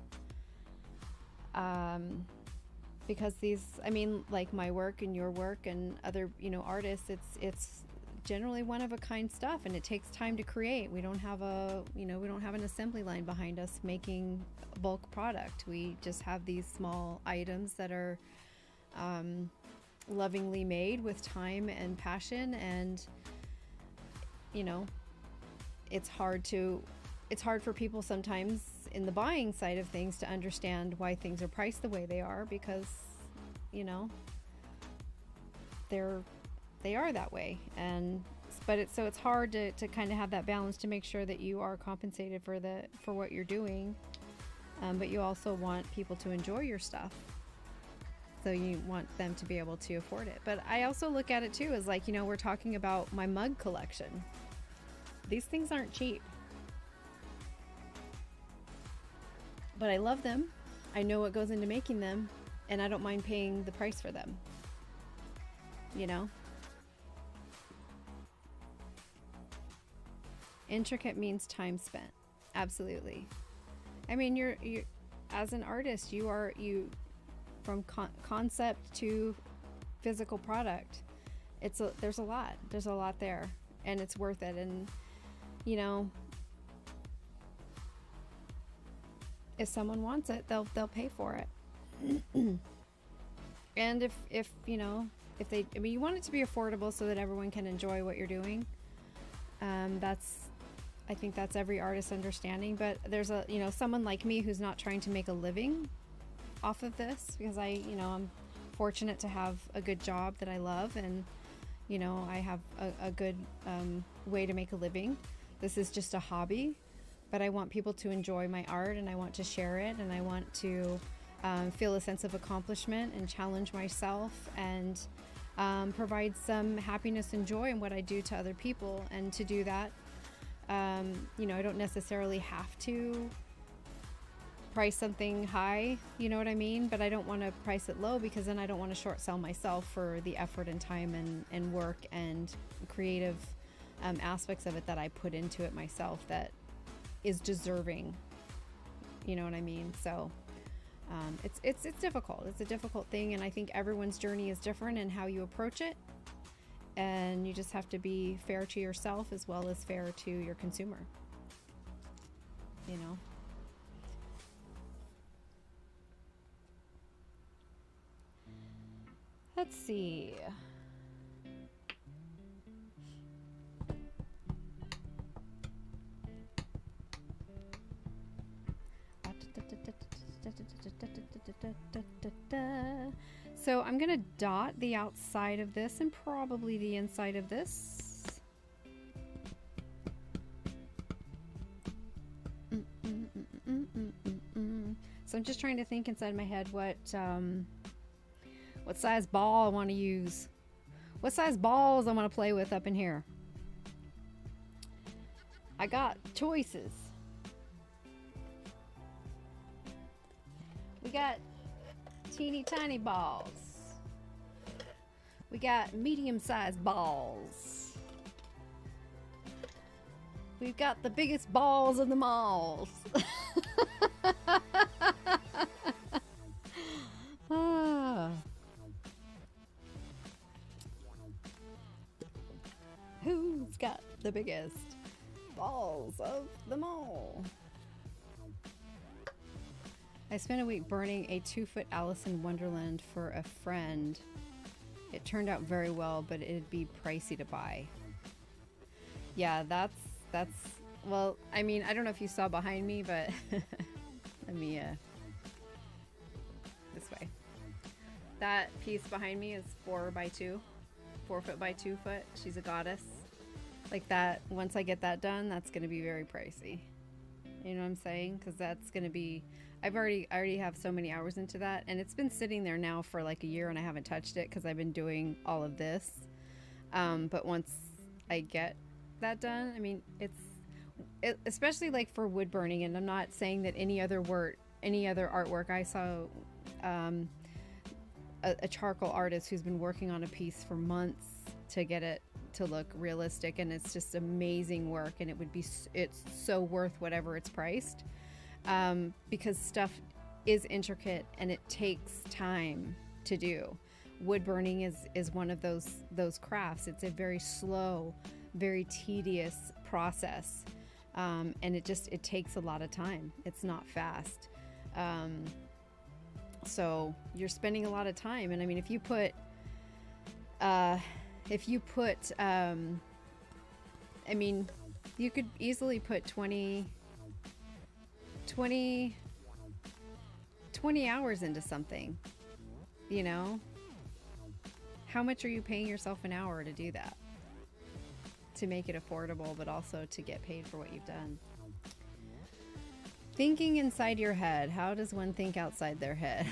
Because these, I mean, like my work and your work and other, you know, artists, it's generally one of a kind stuff, and it takes time to create. We don't have an assembly line behind us making bulk product. We just have these small items that are lovingly made with time and passion, and you know, it's hard for people sometimes in the buying side of things to understand why things are priced the way they are, because, you know, they are that way. But it's hard to kind of have that balance to make sure that you are compensated for what you're doing, but you also want people to enjoy your stuff, so you want them to be able to afford it. But I also look at it too as like, you know, we're talking about my mug collection. These things aren't cheap, but I love them. I know what goes into making them, and I don't mind paying the price for them, you know. Intricate means time spent. Absolutely. I mean, you're as an artist, you from concept to physical product, there's a lot there, and it's worth it. And you know, if someone wants it, they'll pay for it. And if you know, if they, I mean, you want it to be affordable so that everyone can enjoy what you're doing. I think that's every artist's understanding. But there's someone like me who's not trying to make a living off of this, because I'm fortunate to have a good job that I love, and you know, I have a good way to make a living. This is just a hobby, but I want people to enjoy my art, and I want to share it, and I want to feel a sense of accomplishment and challenge myself, and provide some happiness and joy in what I do to other people. And to do that, you know, I don't necessarily have to price something high, you know what I mean? But I don't want to price it low, because then I don't want to short sell myself for the effort and time and work and creative aspects of it that I put into it myself that is deserving, you know what I mean? So it's difficult. It's a difficult thing, and I think everyone's journey is different in how you approach it, and you just have to be fair to yourself as well as fair to your consumer, you know. Let's see. So I'm going to dot the outside of this and probably the inside of this. So I'm just trying to think inside my head what size ball I want to use. What size balls I want to play with up in here. I got choices. We got teeny tiny balls. We got medium-sized balls. We've got the biggest balls in the malls. Ah. Who's got the biggest balls of them all? I spent a week burning a 2-foot Alice in Wonderland for a friend. It turned out very well, but it'd be pricey to buy. Yeah, that's well, I mean, I don't know if you saw behind me, but let me this way. That piece behind me is 4 by 2, 4 foot by 2 foot. She's a goddess. Like that, once I get that done, that's gonna be very pricey. You know what I'm saying? Because that's gonna be, I already have so many hours into that, and it's been sitting there now for like a year and I haven't touched it because I've been doing all of this. But once I get that done, I mean, especially like for wood burning, and I'm not saying that any other artwork. I saw a charcoal artist who's been working on a piece for months to get it to look realistic, and it's just amazing work, and it's so worth whatever it's priced, because stuff is intricate and it takes time to do. Wood burning is one of those crafts. It's a very slow, very tedious process, and it takes a lot of time. It's not fast. So you're spending a lot of time, and I mean, if you put I mean, you could easily put 20 hours into something, you know? How much are you paying yourself an hour to do that? To make it affordable, but also to get paid for what you've done. Thinking inside your head. How does one think outside their head?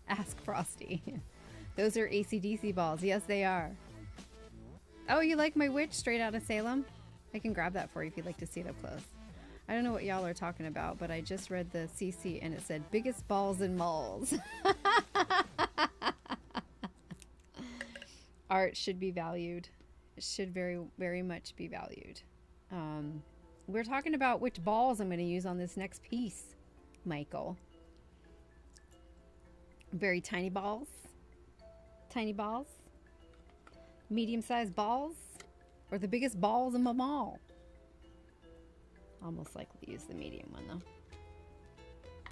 Ask Frosty. Those are AC/DC balls. Yes, they are. Oh, you like my witch straight out of Salem? I can grab that for you if you'd like to see it up close. I don't know what y'all are talking about, but I just read the CC and it said biggest balls in malls. Art should be valued. It should very, very much be valued. We're talking about which balls I'm going to use on this next piece, Michael. Very tiny balls. Tiny balls. Medium-sized balls. Or the biggest balls in the mall. I'll most likely use the medium one though.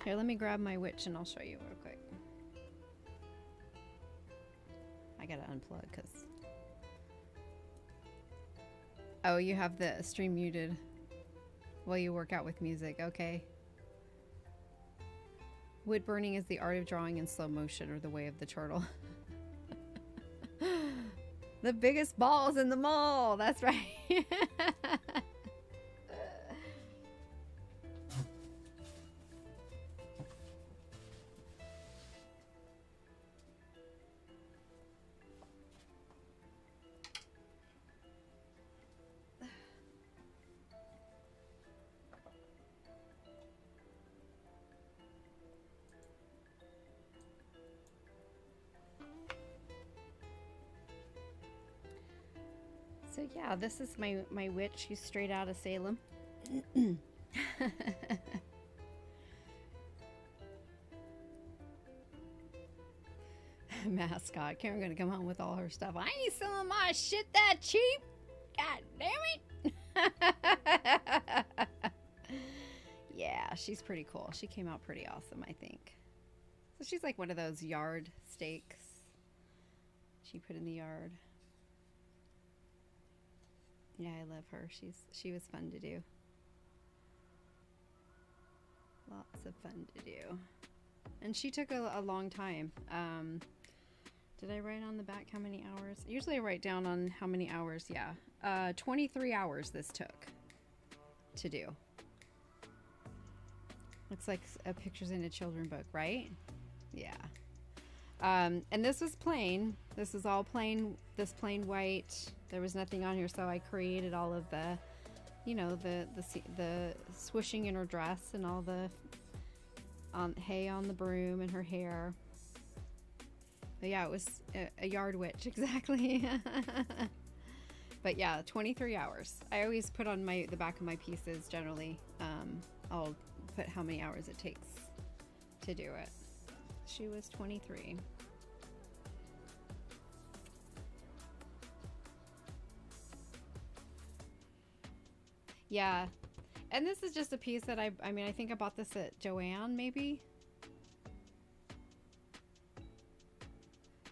Here, let me grab my witch and I'll show you real quick. I gotta unplug because... Oh, you have the stream muted while you work out with music. Okay. Wood burning is the art of drawing in slow motion, or the way of the turtle. The biggest balls in the mall. That's right. So yeah, this is my witch. She's straight out of Salem. Mascot. Karen gonna come home with all her stuff. I ain't selling my shit that cheap. God damn it. Yeah, she's pretty cool. She came out pretty awesome, I think. So she's like one of those yard stakes she put in the yard. Yeah, I love her. She was fun to do. Lots of fun to do. And she took a long time. Did I write on the back how many hours? Usually I write down on how many hours. Yeah. 23 hours this took to do. Looks like a pictures in a children's book, right? Yeah. And this was plain. This is all plain. This plain white. There was nothing on here, so I created all of the, you know, the swooshing in her dress and all the hay on the broom and her hair. But yeah, it was a yard witch, exactly. But yeah, 23 hours. I always put on the back of my pieces generally. I'll put how many hours it takes to do it. She was 23. Yeah. And this is just a piece that I mean, I think I bought this at Joann, maybe?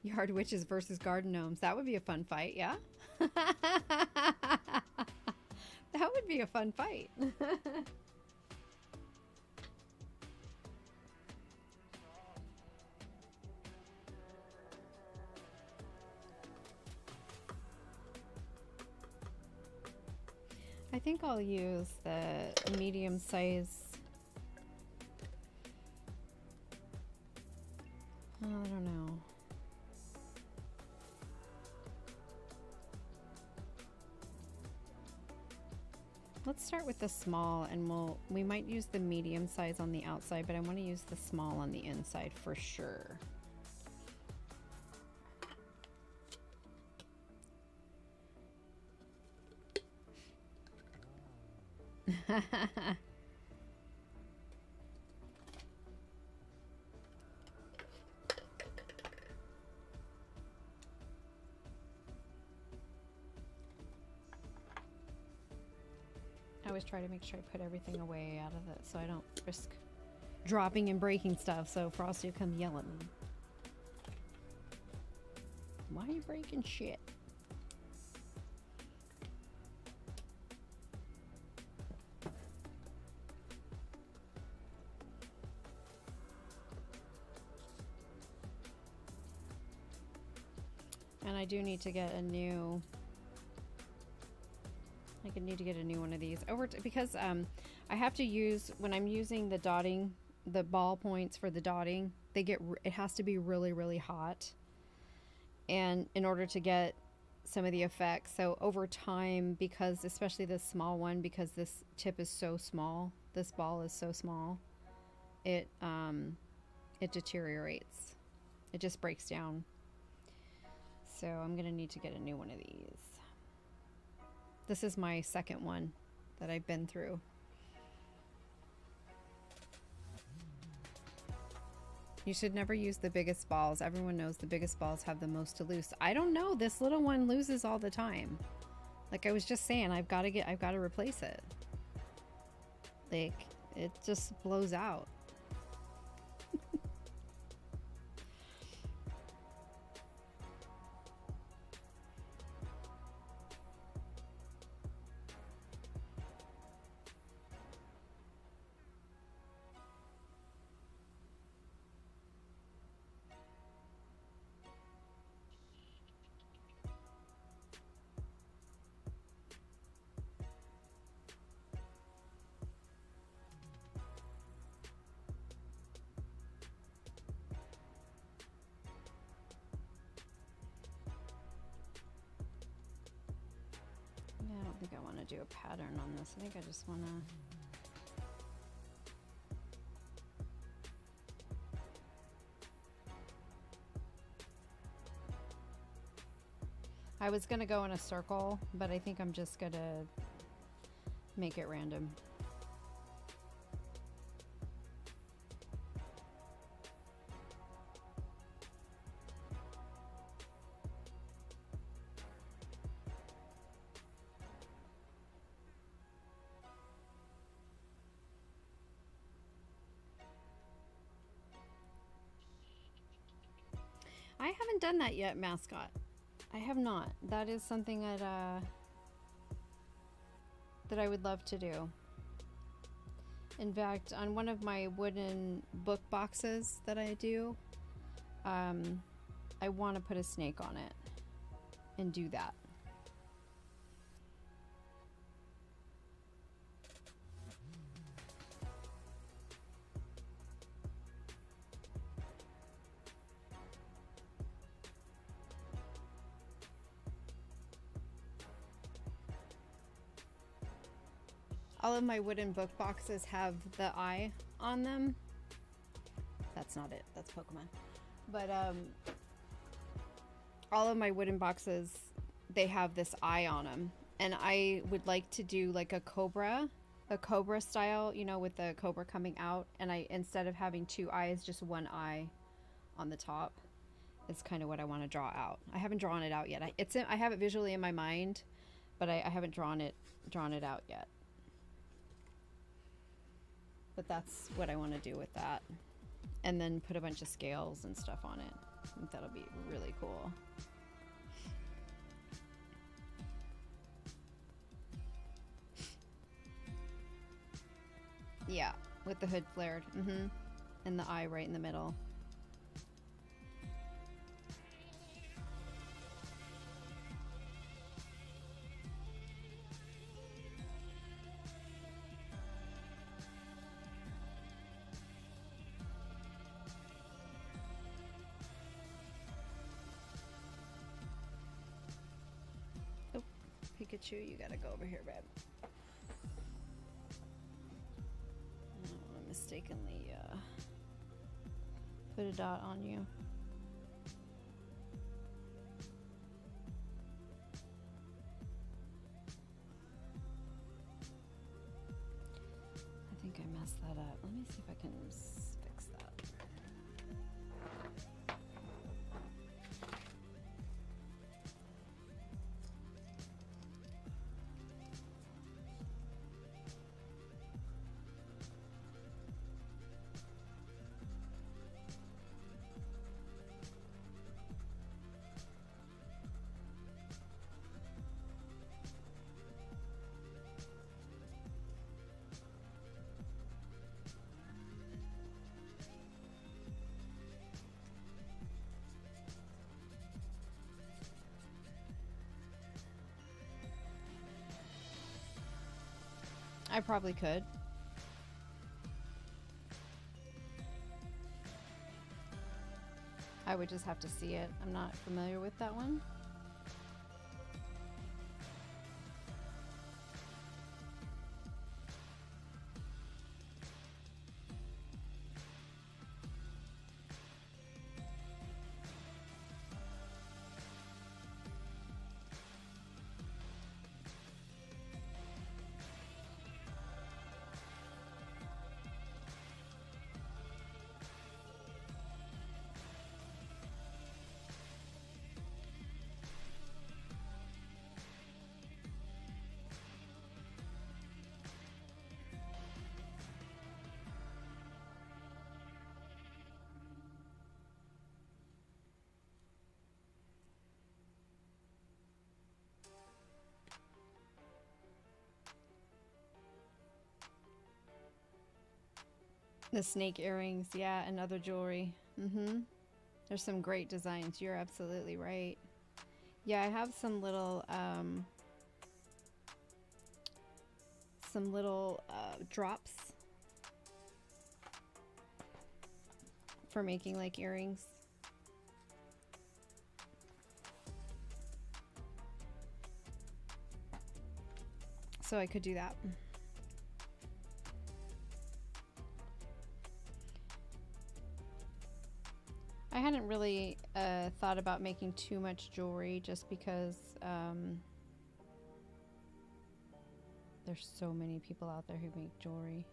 Yard witches versus garden gnomes. That would be a fun fight, yeah? That would be a fun fight. I think I'll use the medium size. I don't know. Let's start with the small, and we might use the medium size on the outside, but I want to use the small on the inside for sure. I always try to make sure I put everything away out of it so I don't risk dropping and breaking stuff, so Frosty will come yell at me. Why are you breaking shit? And I do need to get a new... I need to get a new one of these because I have to use, when I'm using the dotting, the ball points for the dotting, it has to be really, really hot, and in order to get some of the effects. So over time, because especially this small one, because this tip is so small, this ball is so small, it deteriorates. It just breaks down. So I'm gonna need to get a new one of these. This is my second one that I've been through. You should never use the biggest balls. Everyone knows the biggest balls have the most to lose. I don't know. This little one loses all the time. Like I was just saying, I've got to replace it. Like it just blows out. I don't think I want to do a pattern on this. I think I just want to... I was going to go in a circle, but I think I'm just going to make it random. I haven't done that yet, mascot. I have not. That is something that I would love to do. In fact, on one of my wooden book boxes that I do, I want to put a snake on it and do that. All of my wooden book boxes have the eye on them. That's not it. That's Pokemon. But all of my wooden boxes, they have this eye on them. And I would like to do like a cobra style, you know, with the cobra coming out. And I, instead of having two eyes, just one eye on the top. It's kind of what I want to draw out. I haven't drawn it out yet. I have it visually in my mind, but I haven't drawn it out yet. But that's what I want to do with that. And then put a bunch of scales and stuff on it. I think that'll be really cool. Yeah, with the hood flared. And the eye right in the middle. Oh, Pikachu, you gotta go over here, babe. I don't want to mistakenly put a dot on you. I think I messed that up. Let me see if I can fix that. I probably could. I would just have to see it. I'm not familiar with that one. The snake earrings, yeah, and other jewelry. There's some great designs. You're absolutely right. Yeah, I have some little drops for making like earrings. So I could do that. I hadn't really thought about making too much jewelry just because there's so many people out there who make jewelry.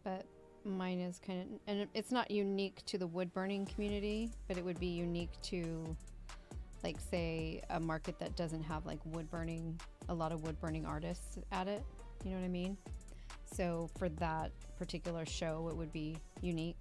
But mine is kind of, and it's not unique to the wood burning community, but it would be unique to, like, say, a market that doesn't have like wood burning, a lot of wood burning artists at it. You know what I mean? So for that particular show, it would be unique.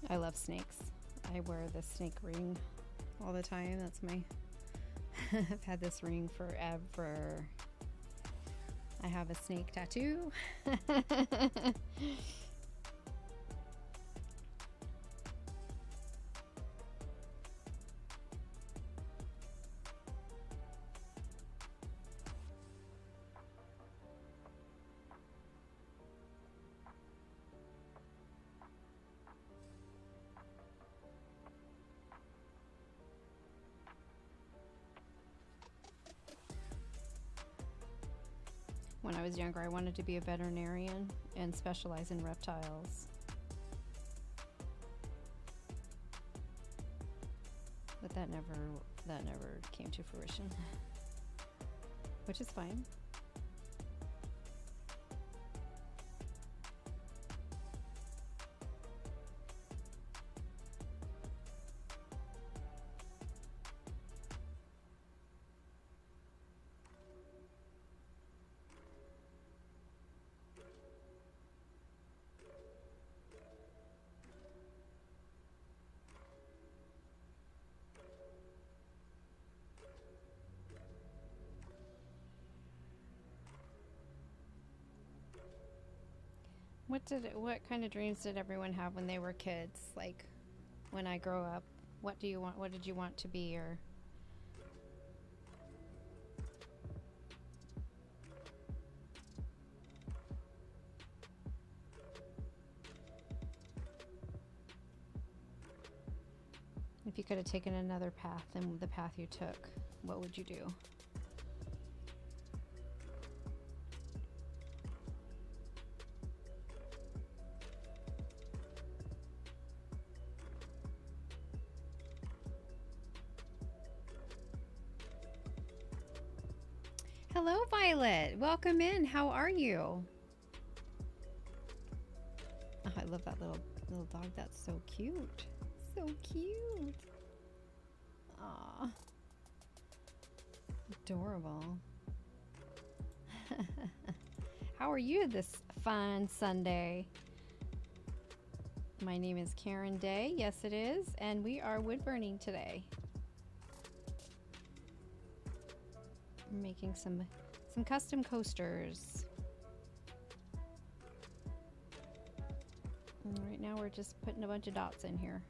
I love snakes. I wear the snake ring all the time. That's my I've had this ring forever. I have a snake tattoo. When I was younger, I wanted to be a veterinarian and specialize in reptiles. But that never came to fruition, which is fine. What kind of dreams did everyone have when they were kids? Like, when I grow up, what do you want? What did you want to be? Or if you could have taken another path than the path you took, what would you do? Hello, Violet. Welcome in. How are you? Oh, I love that little dog. That's so cute. So cute. Aw. Adorable. How are you this fine Sunday? My name is Karen Day. Yes, it is. And we are wood burning today. I'm making some custom coasters. And right now we're just putting a bunch of dots in here.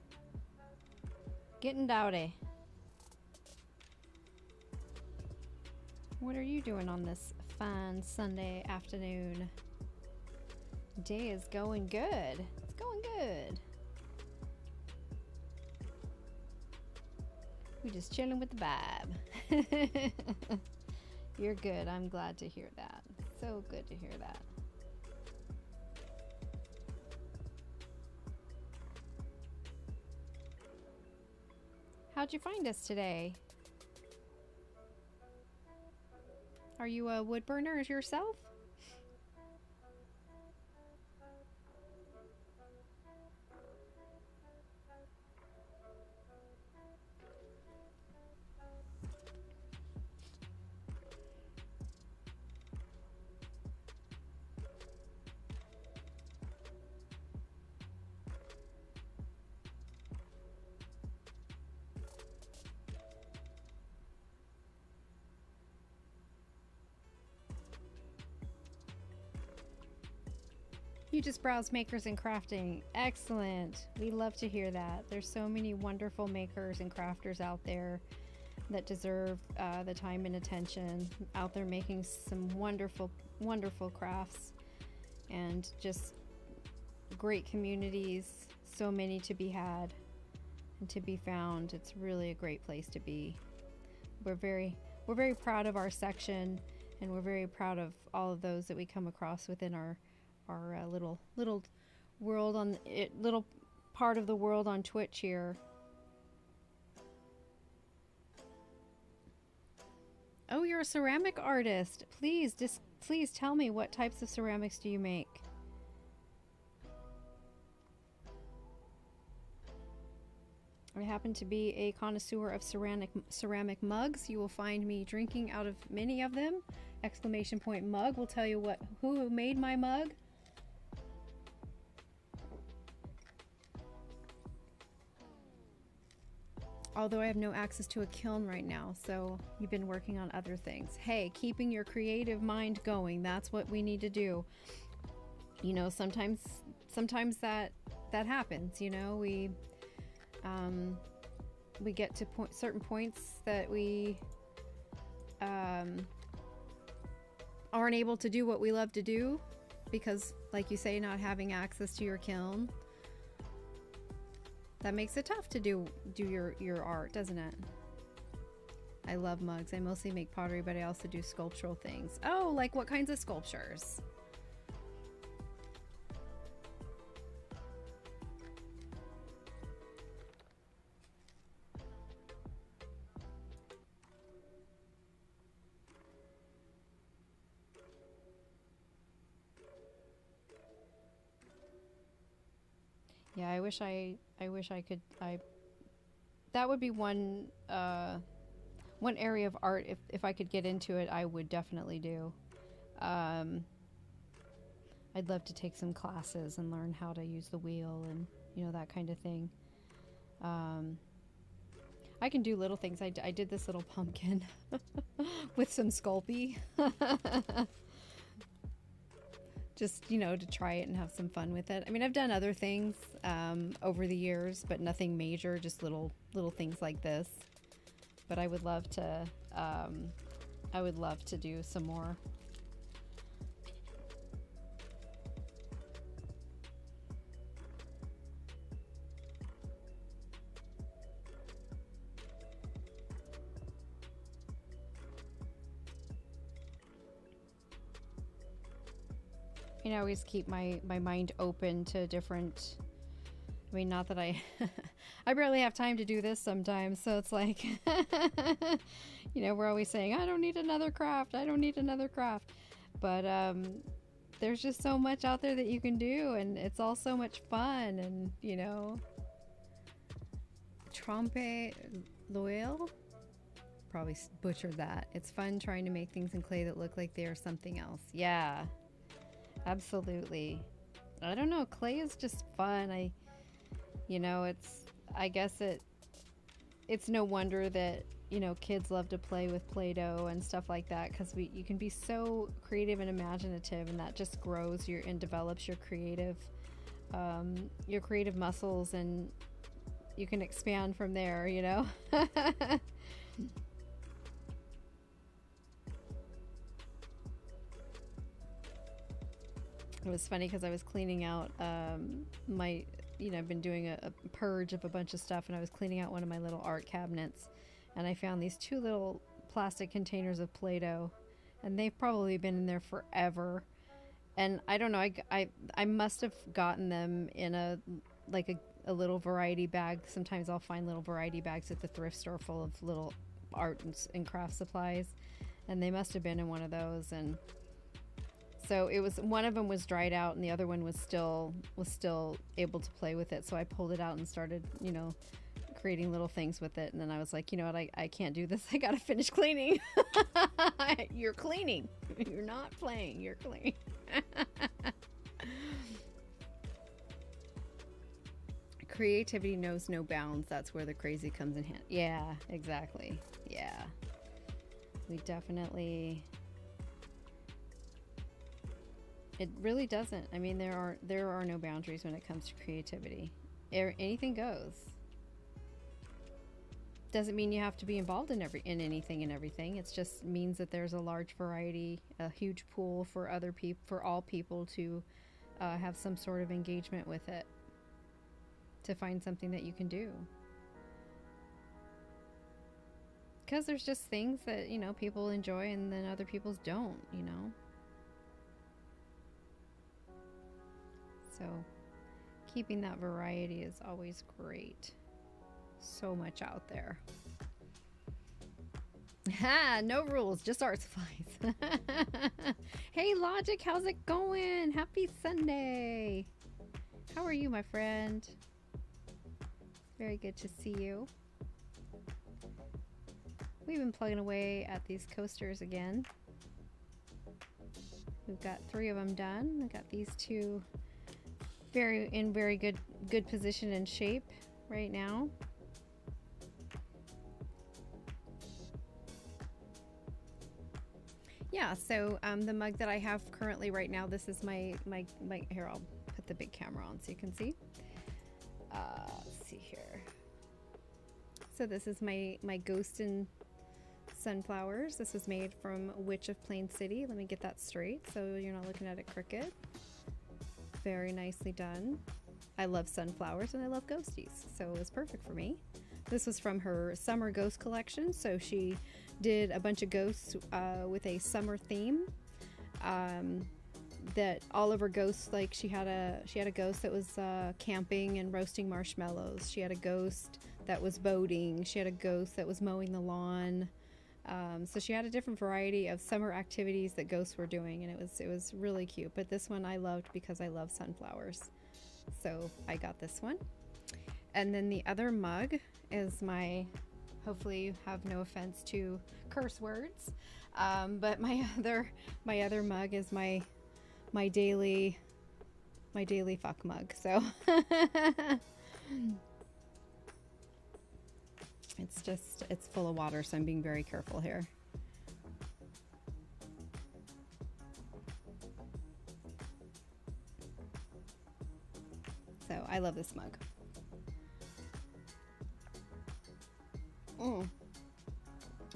Getting dowdy. What are you doing on this fine Sunday afternoon? Day is going good. It's going good. We're just chilling with the vibe. You're good. I'm glad to hear that. So good to hear that. How'd you find us today? Are you a wood burner yourself? You just browse makers and crafting. Excellent. We love to hear that. There's so many wonderful makers and crafters out there that deserve the time and attention, out there making some wonderful, wonderful crafts, and just great communities. So many to be had and to be found. It's really a great place to be. We're very proud of our section, and we're very proud of all of those that we come across within our little world on it, little part of the world on Twitch here. Oh, you're a ceramic artist. Please tell me, what types of ceramics do you make? I happen to be a connoisseur of ceramic mugs. You will find me drinking out of many of them. Exclamation point mug will tell you who made my mug. although I have no access to a kiln right now, so you've been working on other things. Hey, keeping your creative mind going, that's what we need to do. You know, sometimes that happens, you know, we get to certain points that we aren't able to do what we love to do because, like you say, not having access to your kiln, that makes it tough to do your art, doesn't it? I love mugs. I mostly make pottery, but I also do sculptural things. Oh, like what kinds of sculptures? Yeah, I wish I could. That would be one area of art, if I could get into it, I would definitely do. I'd love to take some classes and learn how to use the wheel and, you know, that kind of thing. I can do little things. I did this little pumpkin with some Sculpey. Just, you know, to try it and have some fun with it. I mean, I've done other things over the years, but nothing major, just little things like this. But I would love to do some more. You know, I always keep my mind open to different, I mean, not that I I barely have time to do this sometimes, so it's like you know, we're always saying I don't need another craft, I don't need another craft, but there's just so much out there that you can do, and it's all so much fun. And, you know, trompe l'oeil, probably butchered that. It's fun trying to make things in clay that look like they are something else. Yeah, absolutely. I don't know, clay is just fun. You know, I guess it's no wonder that, you know, kids love to play with Play-Doh and stuff like that, because you can be so creative and imaginative, and that just grows and develops your creative muscles, and you can expand from there, you know. It was funny because I was cleaning out you know, I've been doing a purge of a bunch of stuff, and I was cleaning out one of my little art cabinets, and I found these 2 little plastic containers of Play-Doh, and they've probably been in there forever. And I don't know, I must have gotten them in a little variety bag. Sometimes I'll find little variety bags at the thrift store full of little art and craft supplies, and they must have been in one of those. And so it was, one of them was dried out and the other one was still able to play with it. So I pulled it out and started, you know, creating little things with it. And then I was like, you know what, I can't do this. I gotta finish cleaning. You're cleaning. You're not playing. You're cleaning. Creativity knows no bounds. That's where the crazy comes in hand. Yeah, exactly. Yeah. We definitely... It really doesn't. I mean, there are no boundaries when it comes to creativity. Anything goes. Doesn't mean you have to be involved in anything and everything. It just means that there's a large variety, a huge pool for all people to have some sort of engagement with it, to find something that you can do. Because there's just things that, you know, people enjoy and then other people's don't, you know. So keeping that variety is always great. So much out there. Ha! No rules, just art supplies. Hey Logic, how's it going? Happy Sunday. How are you, my friend? Very good to see you. We've been plugging away at these coasters again. We've got 3 of them done. We've got these 2 in very good position and shape right now. yeah, so the mug that I have currently right now, this is my here, I'll put the big camera on so you can see. Let's see here. So this is my Ghost and Sunflowers. This was made from Witch of Plain City. Let me get that straight so you're not looking at it crooked. Very nicely done. I love sunflowers and I love ghosties, so it was perfect for me. This was from her summer ghost collection, so she did a bunch of ghosts with a summer theme. That all of her ghosts, like she had a ghost that was camping and roasting marshmallows. She had a ghost that was boating. She had a ghost that was mowing the lawn. So she had a different variety of summer activities that ghosts were doing, and it was really cute. But this one I loved because I love sunflowers, so I got this one. And then the other mug is my, hopefully you have no offense to curse words, but my other mug is my daily fuck mug. So it's full of water, so I'm being very careful here. So I love this mug.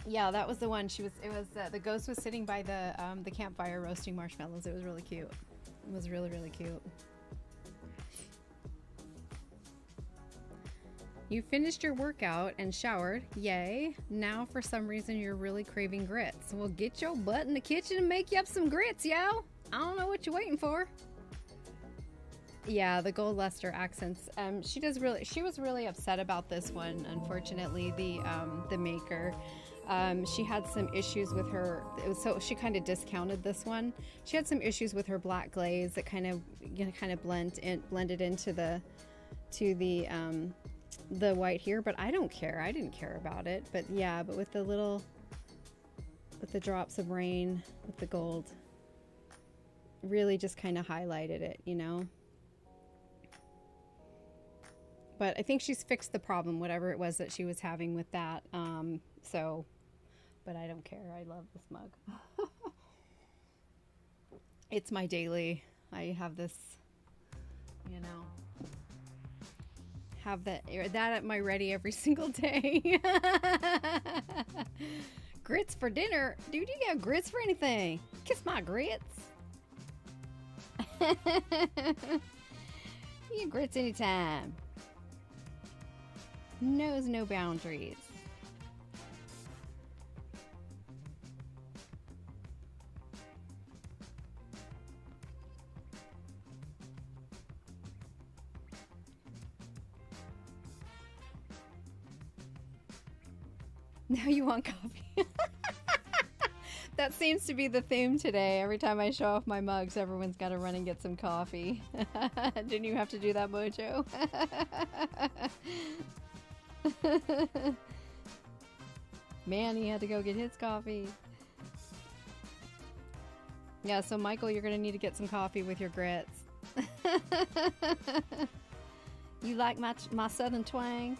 Yeah, that was the one. The ghost was sitting by the campfire roasting marshmallows. It was really cute. It was really, really cute. You finished your workout and showered. Yay. Now for some reason you're really craving grits. Well, get your butt in the kitchen and make you up some grits, yo. I don't know what you're waiting for. Yeah, the gold luster accents. She was really upset about this one. Unfortunately, the maker, she had some issues with her. So she kind of discounted this one. She had some issues with her black glaze that kind of blended into the white here. But I don't care. I didn't care about it. But yeah, but with the drops of rain, with the gold, really just kind of highlighted it, you know. But I think she's fixed the problem, whatever it was that she was having with that. But I don't care. I love this mug. It's my daily. I have this, you know, have that at my ready every single day. Grits for dinner? Dude, you got grits for anything? Kiss my grits. You get grits anytime. Knows no boundaries. Now you want coffee. That seems to be the theme today. Every time I show off my mugs, everyone's got to run and get some coffee. Didn't you have to do that, Mojo? Man, he had to go get his coffee. Yeah, so Michael, you're gonna need to get some coffee with your grits. You like my southern twang?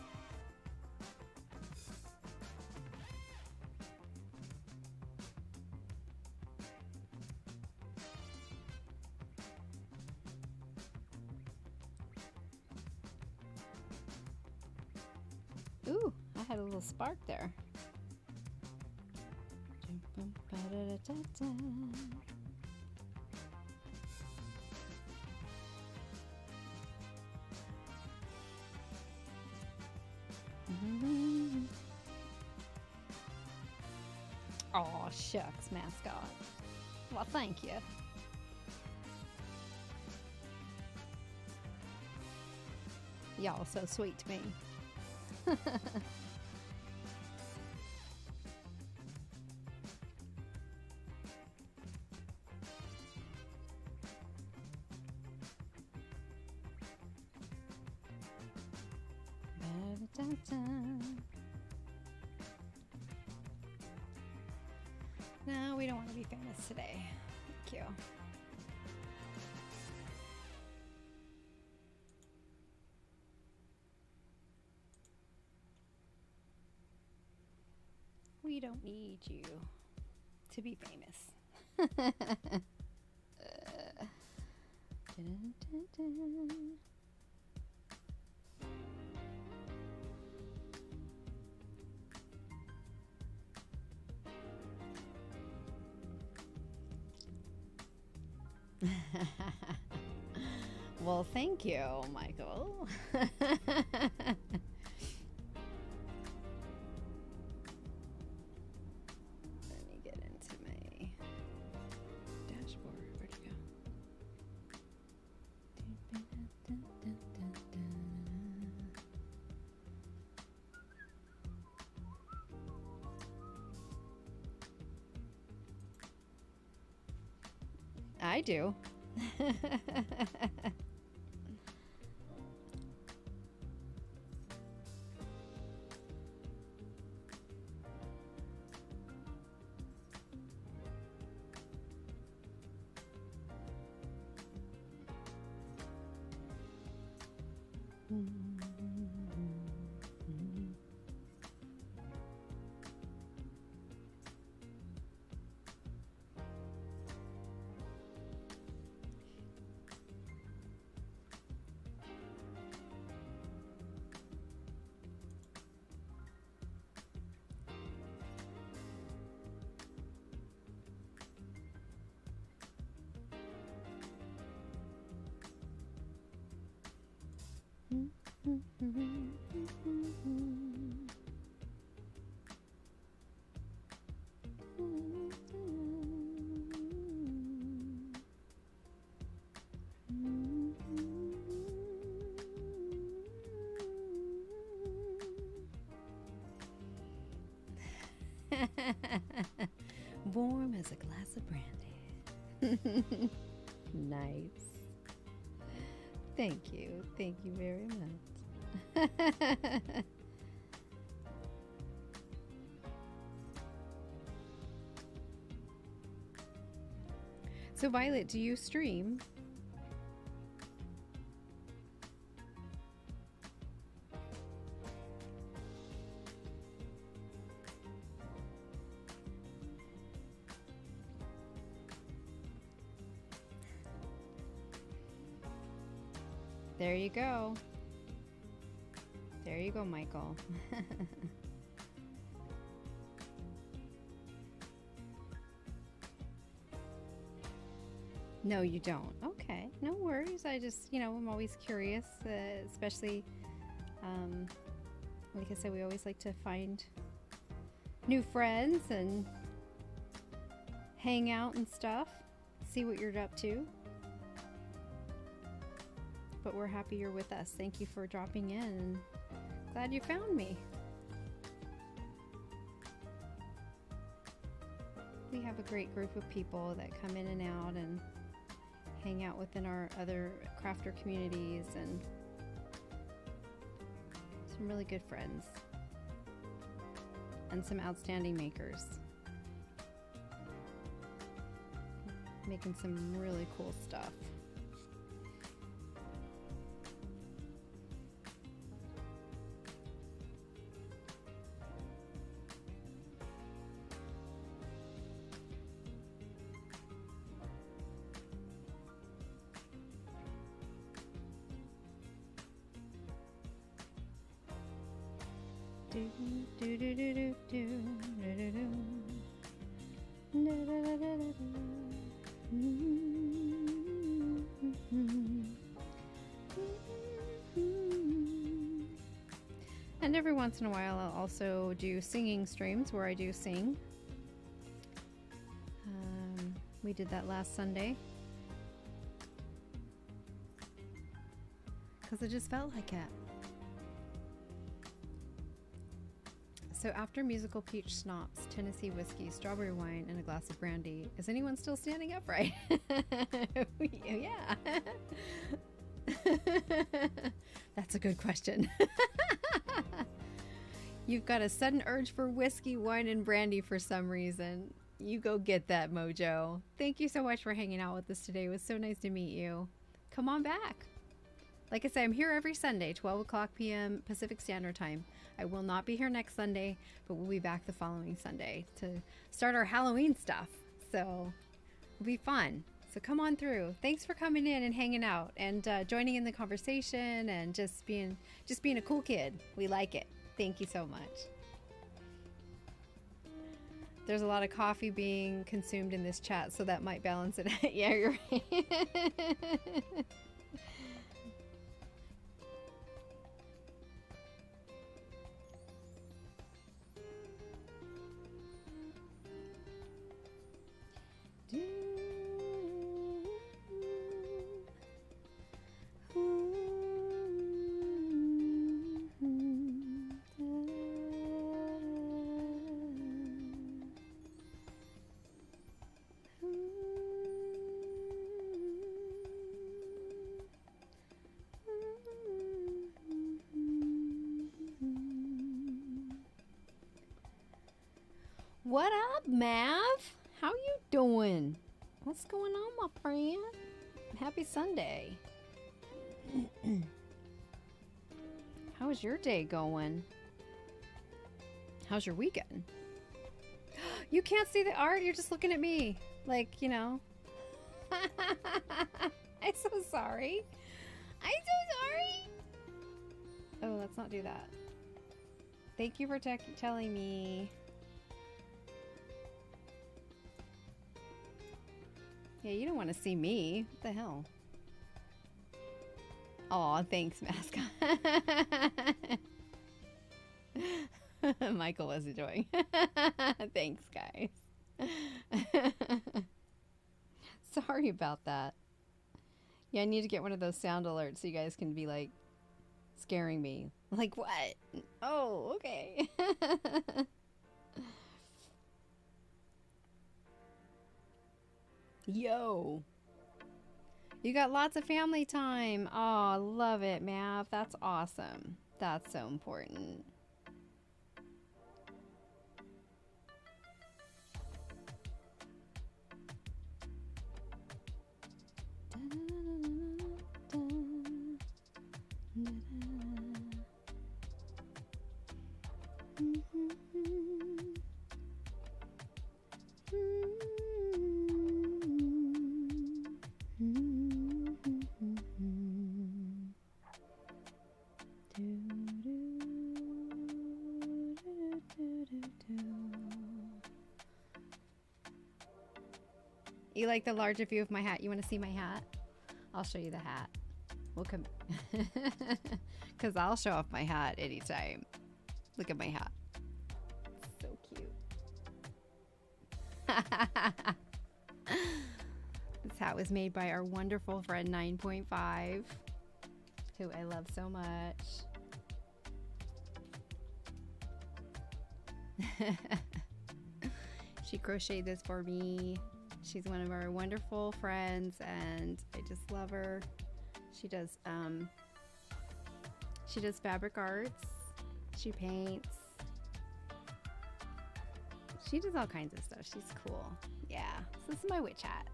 Ooh, I had a little spark there. Aw, shucks, mascot. Well, thank you. Y'all so sweet to me. No, we don't want to be famous today. Thank you. We don't need you to be famous. Well, thank you, Michael. Let me get into my dashboard. Where'd it go? I do. Warm as a glass of brandy. Nice. Thank you. Thank you very much. So, Violet, do you stream? There you go. There you go, Michael. No, you don't. Okay, no worries. I just, I'm always curious, especially, like I said, we always like to find new friends and hang out and stuff, see what you're up to. But we're happy you're with us. Thank you for dropping in, and glad you found me. We have a great group of people that come in and out and hang out within our other crafter communities, and some really good friends and some outstanding makers making some really cool stuff. And every once in a while I'll also do singing streams where I do sing. We did that last Sunday because it just felt like it. So after musical peach schnapps, Tennessee whiskey, strawberry wine, and a glass of brandy, is anyone still standing upright? Yeah. That's a good question. You've got a sudden urge for whiskey, wine, and brandy for some reason. You go get that, Mojo. Thank you so much for hanging out with us today. It was so nice to meet you. Come on back. Like I say, I'm here every Sunday, 12 o'clock p.m. Pacific Standard Time. I will not be here next Sunday, but we'll be back the following Sunday to start our Halloween stuff. So It'll be fun. So come on through. Thanks for coming in and hanging out and joining in the conversation and just being a cool kid. We like it. Thank you so much. There's a lot of coffee being consumed in this chat, so that might balance it out. Yeah, you're right. What up, Mav? How you doing? What's going on, my friend? Happy Sunday. How's your day going? How's your weekend? You can't see the art? You're just looking at me. Like, you know. I'm so sorry. I'm so sorry. Oh, let's not do that. Thank you for telling me. Yeah, you don't want to see me. What the hell? Aw, thanks, mascot. Michael was enjoying. Thanks, guys. Sorry about that. Yeah, I need to get one of those sound alerts so you guys can be like scaring me. Like, what? Oh, okay. Yo. You got lots of family time. Oh, love it, Mav. That's awesome. That's so important. You like the larger view of my hat? You want to see my hat? I'll show you the hat. We'll come because I'll show off my hat anytime. Look at my hat. So cute. This hat was made by our wonderful friend 9.5, who I love so much. She crocheted this for me. She's one of our wonderful friends and I just love her. She does fabric arts. She paints. She does all kinds of stuff. She's cool. Yeah. So this is my witch hat.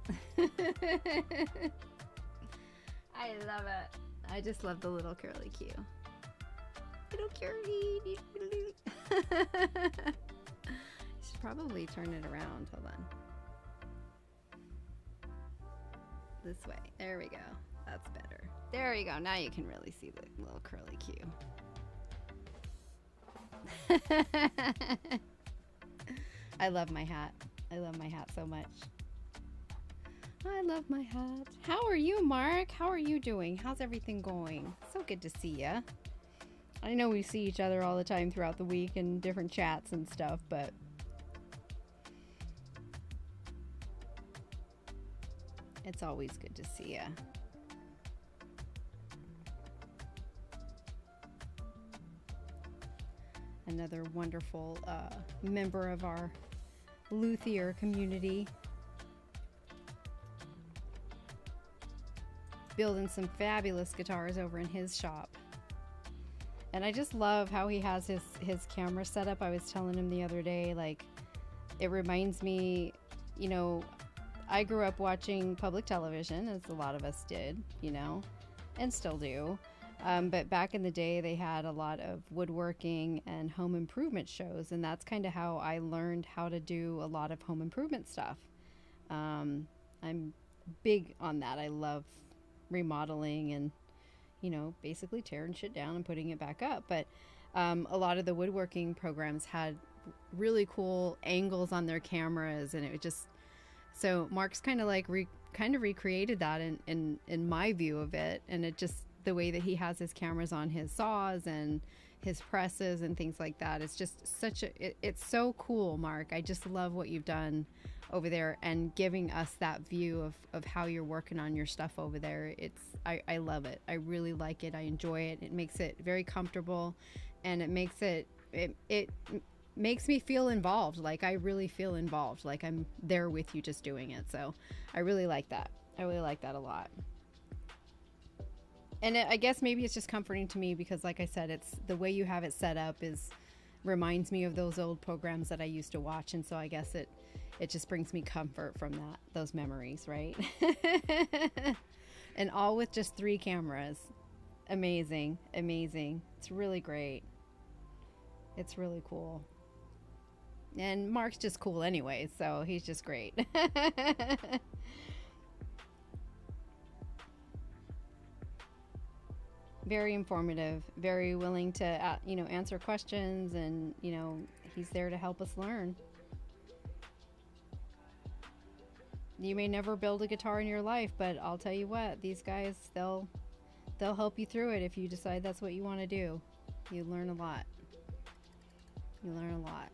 I love it. I just love the little curly Q. Little curly. Should probably turn it around. Hold on. This way. There we go. That's better. There you go. Now you can really see the little curly Q. I love my hat. I love my hat so much. I love my hat. How are you, Mark? How are you doing? How's everything going? So good to see ya. I know we see each other all the time throughout the week in different chats and stuff, but it's always good to see ya. Another wonderful member of our luthier community. Building some fabulous guitars over in his shop. And I just love how he has his camera set up. I was telling him the other day, like, it reminds me, you know, I grew up watching public television, as a lot of us did, you know, and still do. But back in the day, they had a lot of woodworking and home improvement shows, and that's kind of how I learned how to do a lot of home improvement stuff. I'm I'm big on that. I love remodeling and, you know, basically tearing shit down and putting it back up. But a lot of the woodworking programs had really cool angles on their cameras, and it was just so Mark's kind of like recreated that in my view of it, and it just the way that he has his cameras on his saws and his presses and things like that. It's just such it's so cool, Mark. I just love what you've done over there and giving us that view of how you're working on your stuff over there. I love it. I really like it. I enjoy it. It makes it very comfortable, and it makes it makes me feel involved. Like I really feel involved. Like I'm there with you just doing it. So I really like that. I really like that a lot. And I guess maybe it's just comforting to me because, like I said, it's the way you have it set up reminds me of those old programs that I used to watch, and so I guess it just brings me comfort from those memories, right? And all with just 3 cameras. Amazing, amazing. It's really great. It's really cool. And Mark's just cool anyway, so he's just great. Very informative, very willing to, you know, answer questions, and, you know, he's there to help us learn. You may never build a guitar in your life, but I'll tell you what, these guys, they'll help you through it if you decide that's what you want to do. You learn a lot. You learn a lot.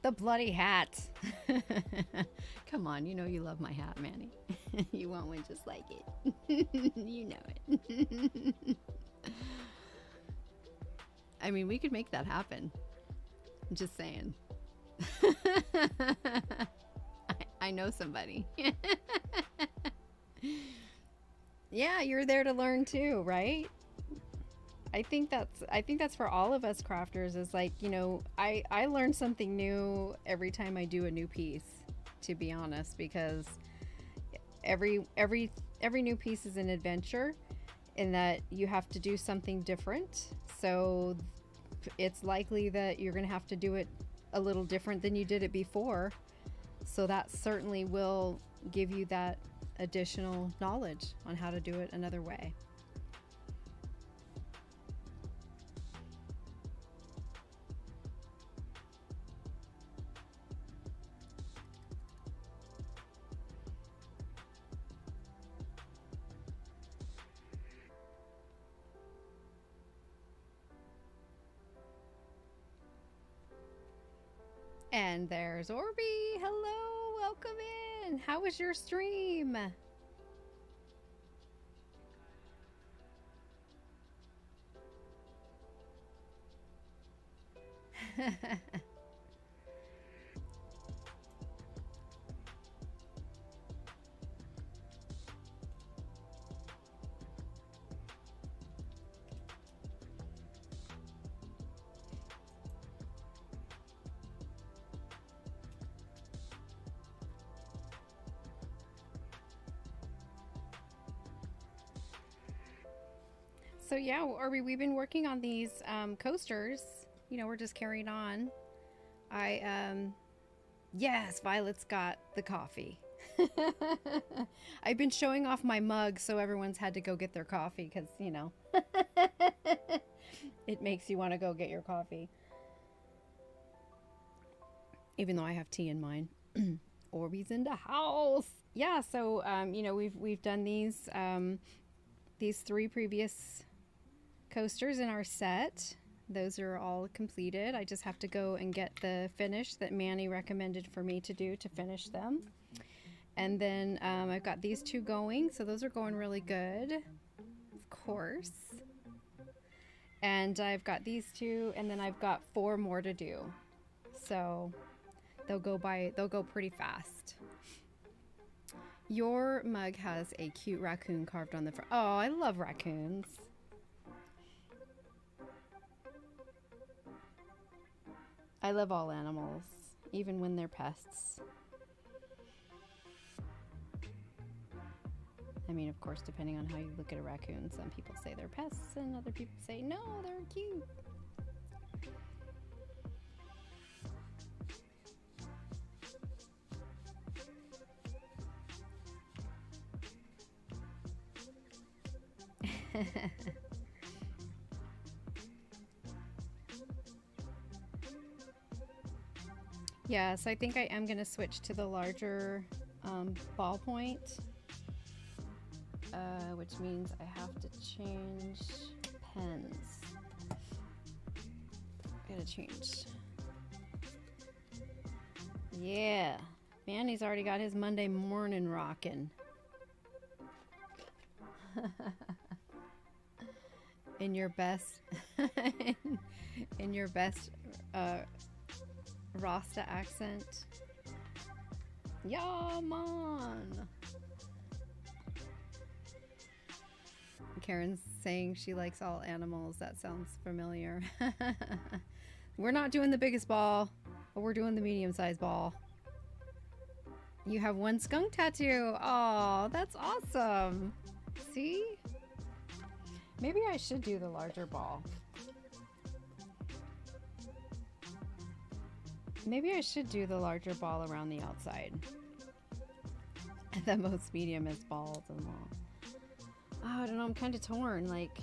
The bloody hat. Come on, you know you love my hat, Manny. You want one just like it. You know it. I mean, we could make that happen. I'm just saying. I know somebody. Yeah, you're there to learn too, right? I think that's for all of us crafters. Is like, you know, I learn something new every time I do a new piece, to be honest, because every new piece is an adventure in that you have to do something different. So it's likely that you're going to have to do it a little different than you did it before. So that certainly will give you that additional knowledge on how to do it another way. And there's Orby. Hello, welcome in. How was your stream? So yeah, we've been working on these coasters. You know, we're just carrying on. Yes, Violet's got the coffee. I've been showing off my mug, so everyone's had to go get their coffee because, you know, it makes you want to go get your coffee. Even though I have tea in mine. Orby's in the house. Yeah, so you know, we've done these 3 previous coasters in our set. Those are all completed. I just have to go and get the finish that Manny recommended for me to do to finish them. And then I've got these 2 going, so those are going really good, of course. And I've got these 2, and then I've got 4 more to do. So they'll go pretty fast. Your mug has a cute raccoon carved on the front. Oh, I love raccoons. I love all animals, even when they're pests. I mean, of course, depending on how you look at a raccoon, some people say they're pests and other people say, no, they're cute. Yeah, so I think I am going to switch to the larger ballpoint, which means I have to change pens. Gotta change. Yeah, man, he's already got his Monday morning rocking. In your best, in your best Rasta accent. Yeah, man. Karen's saying she likes all animals. That sounds familiar. We're not doing the biggest ball, but we're doing the medium-sized ball. You have one skunk tattoo. Oh, that's awesome. See? Maybe I should do the larger ball. Maybe I should do the larger ball around the outside. The most medium-ist balls and all. Oh, I don't know. I'm kind of torn. Like,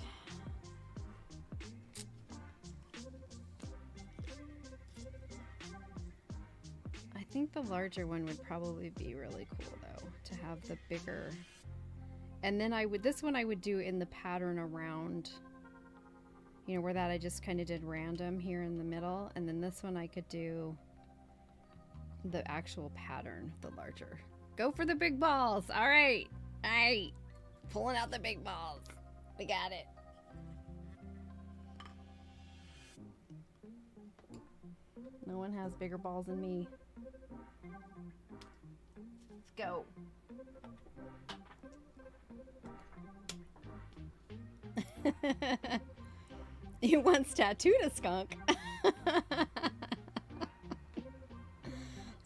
I think the larger one would probably be really cool, though, to have the bigger. And then this one I would do in the pattern around, you know, where that I just kind of did random here in the middle. And then this one I could do the actual pattern, the larger. Go for the big balls. All right. All right. Pulling out the big balls. We got it. No one has bigger balls than me. Let's go. He once tattooed a skunk.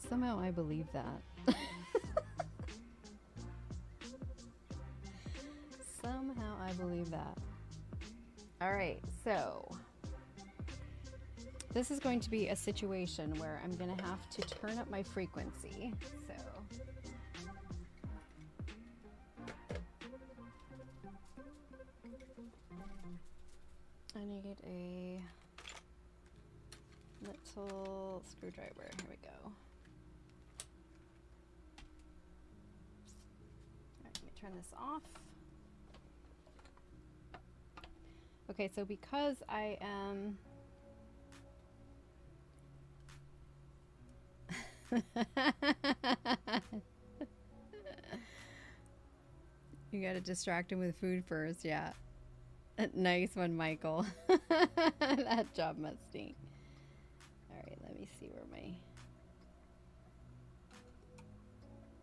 Somehow I believe that. Somehow I believe that. All right, so this is going to be a situation where I'm going to have to turn up my frequency. So I need a little screwdriver. Here we go. All right, let me turn this off. Okay, so because I am you gotta distract him with food first, yeah. Nice one, Michael. That job must stink. Alright, let me see where my...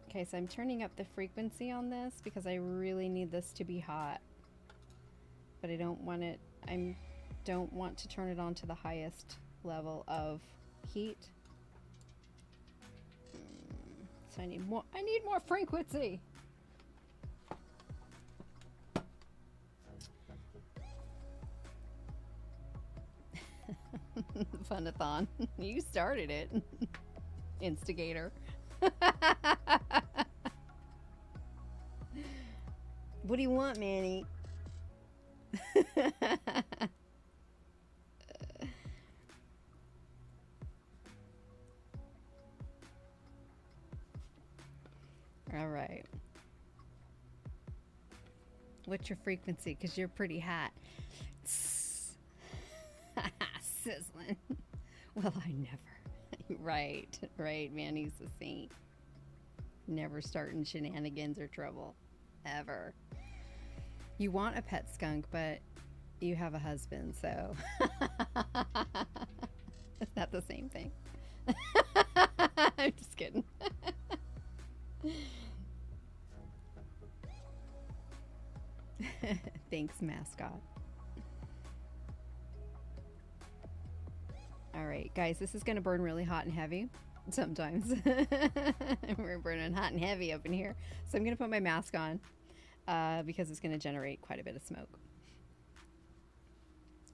Okay, so I'm turning up the frequency on this because I really need this to be hot. But I don't want it, don't want to turn it on to the highest level of heat. So I need more frequency. Fun-a-thon. You started it. Instigator. What do you want, Manny? All right. What's your frequency? Because you're pretty hot. Sizzling. Well, I never. Right, man. He's a saint. Never starting shenanigans or trouble. Ever. You want a pet skunk, but you have a husband, so. Is that the same thing? I'm just kidding. Thanks, mascot. All right, guys, this is going to burn really hot and heavy sometimes. We're burning hot and heavy up in here. So I'm going to put my mask on because it's going to generate quite a bit of smoke.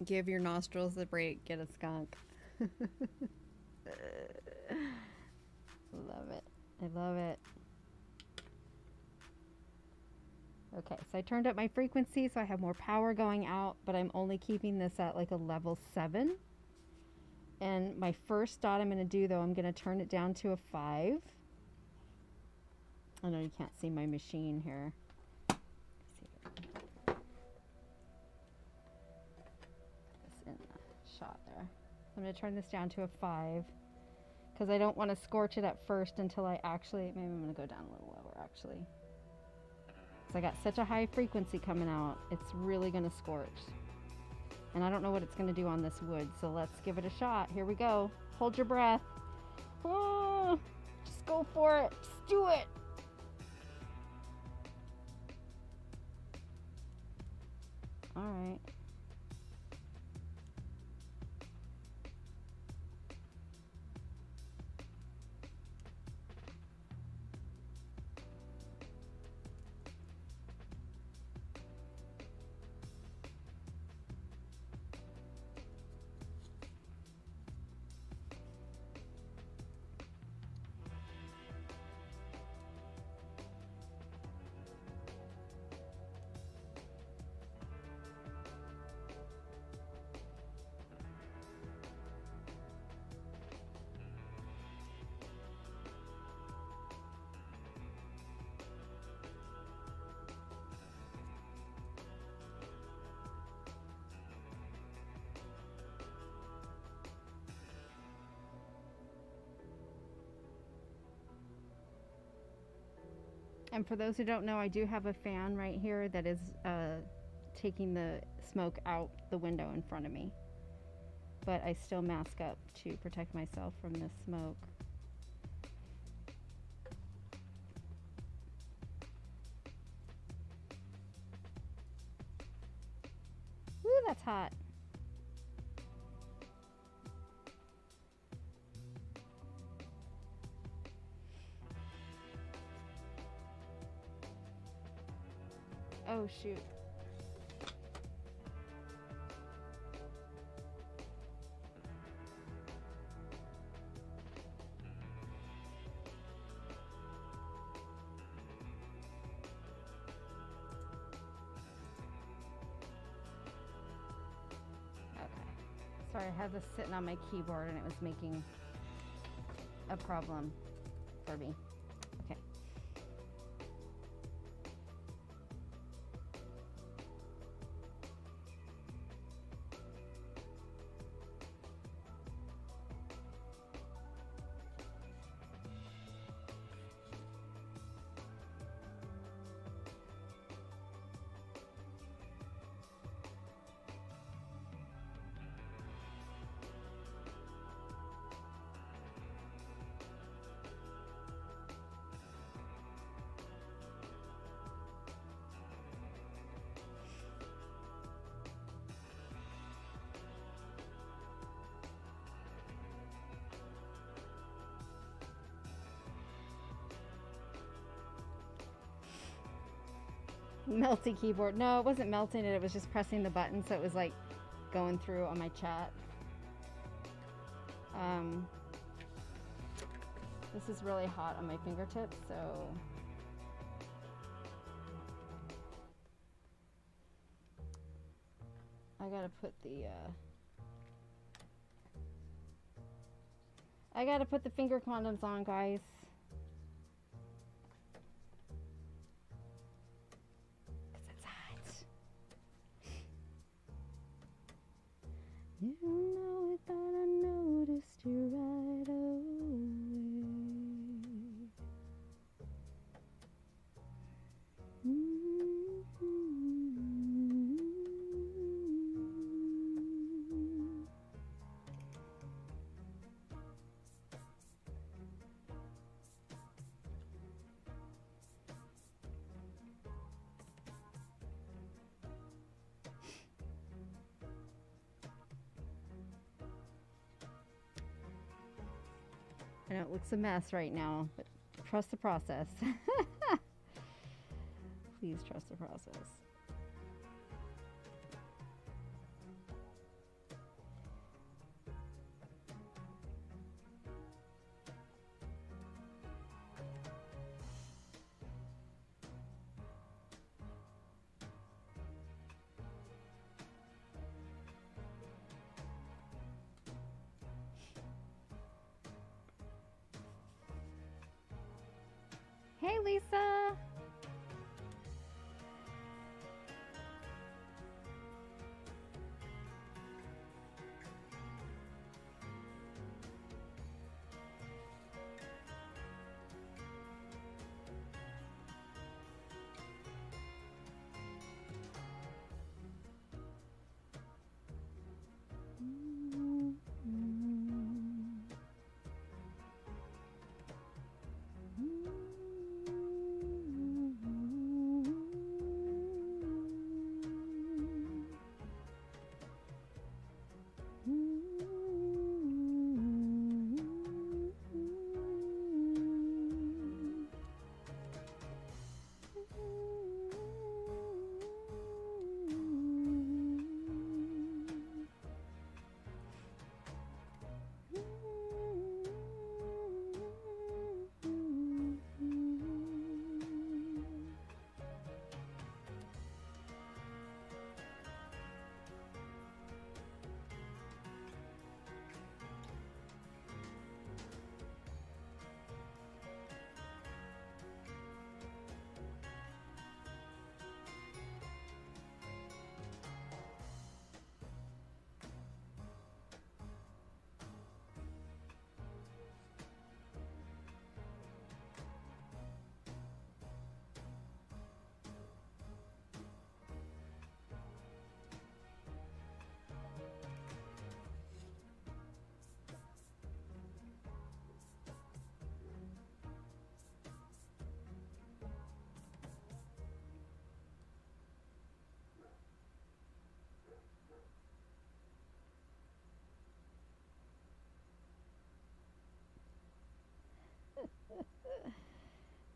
Give your nostrils a break. Get a skunk. Love it. I love it. Okay, so I turned up my frequency so I have more power going out, but I'm only keeping this at like a level 7. And my first dot I'm going to do, though, I'm going to turn it down to a 5. I know you can't see my machine here. It's in the shot there. I'm going to turn this down to a 5 because I don't want to scorch it at first until I actually, maybe I'm going to go down a little lower actually. So I got such a high frequency coming out, it's really going to scorch. And I don't know what it's going to do on this wood, so let's give it a shot. Here we go. Hold your breath. Oh, just go for it. Just do it. All right. And for those who don't know, I do have a fan right here that is taking the smoke out the window in front of me. But I still mask up to protect myself from the smoke. Woo, that's hot. Oh, shoot. Okay. Sorry, I had this sitting on my keyboard and it was making a problem for me. Okay. Melty keyboard. No, it wasn't melting it. It was just pressing the button, so it was like going through on my chat. This is really hot on my fingertips, so I gotta put the finger condoms on, guys. You know it, but I noticed you right away. I know it looks a mess right now, but trust the process. Please trust the process. Hey, Lisa.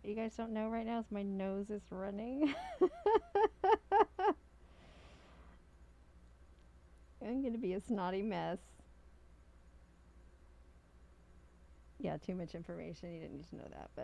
You guys don't know right now is my nose is running. I'm gonna be a snotty mess. Yeah, too much information. You didn't need to know that, but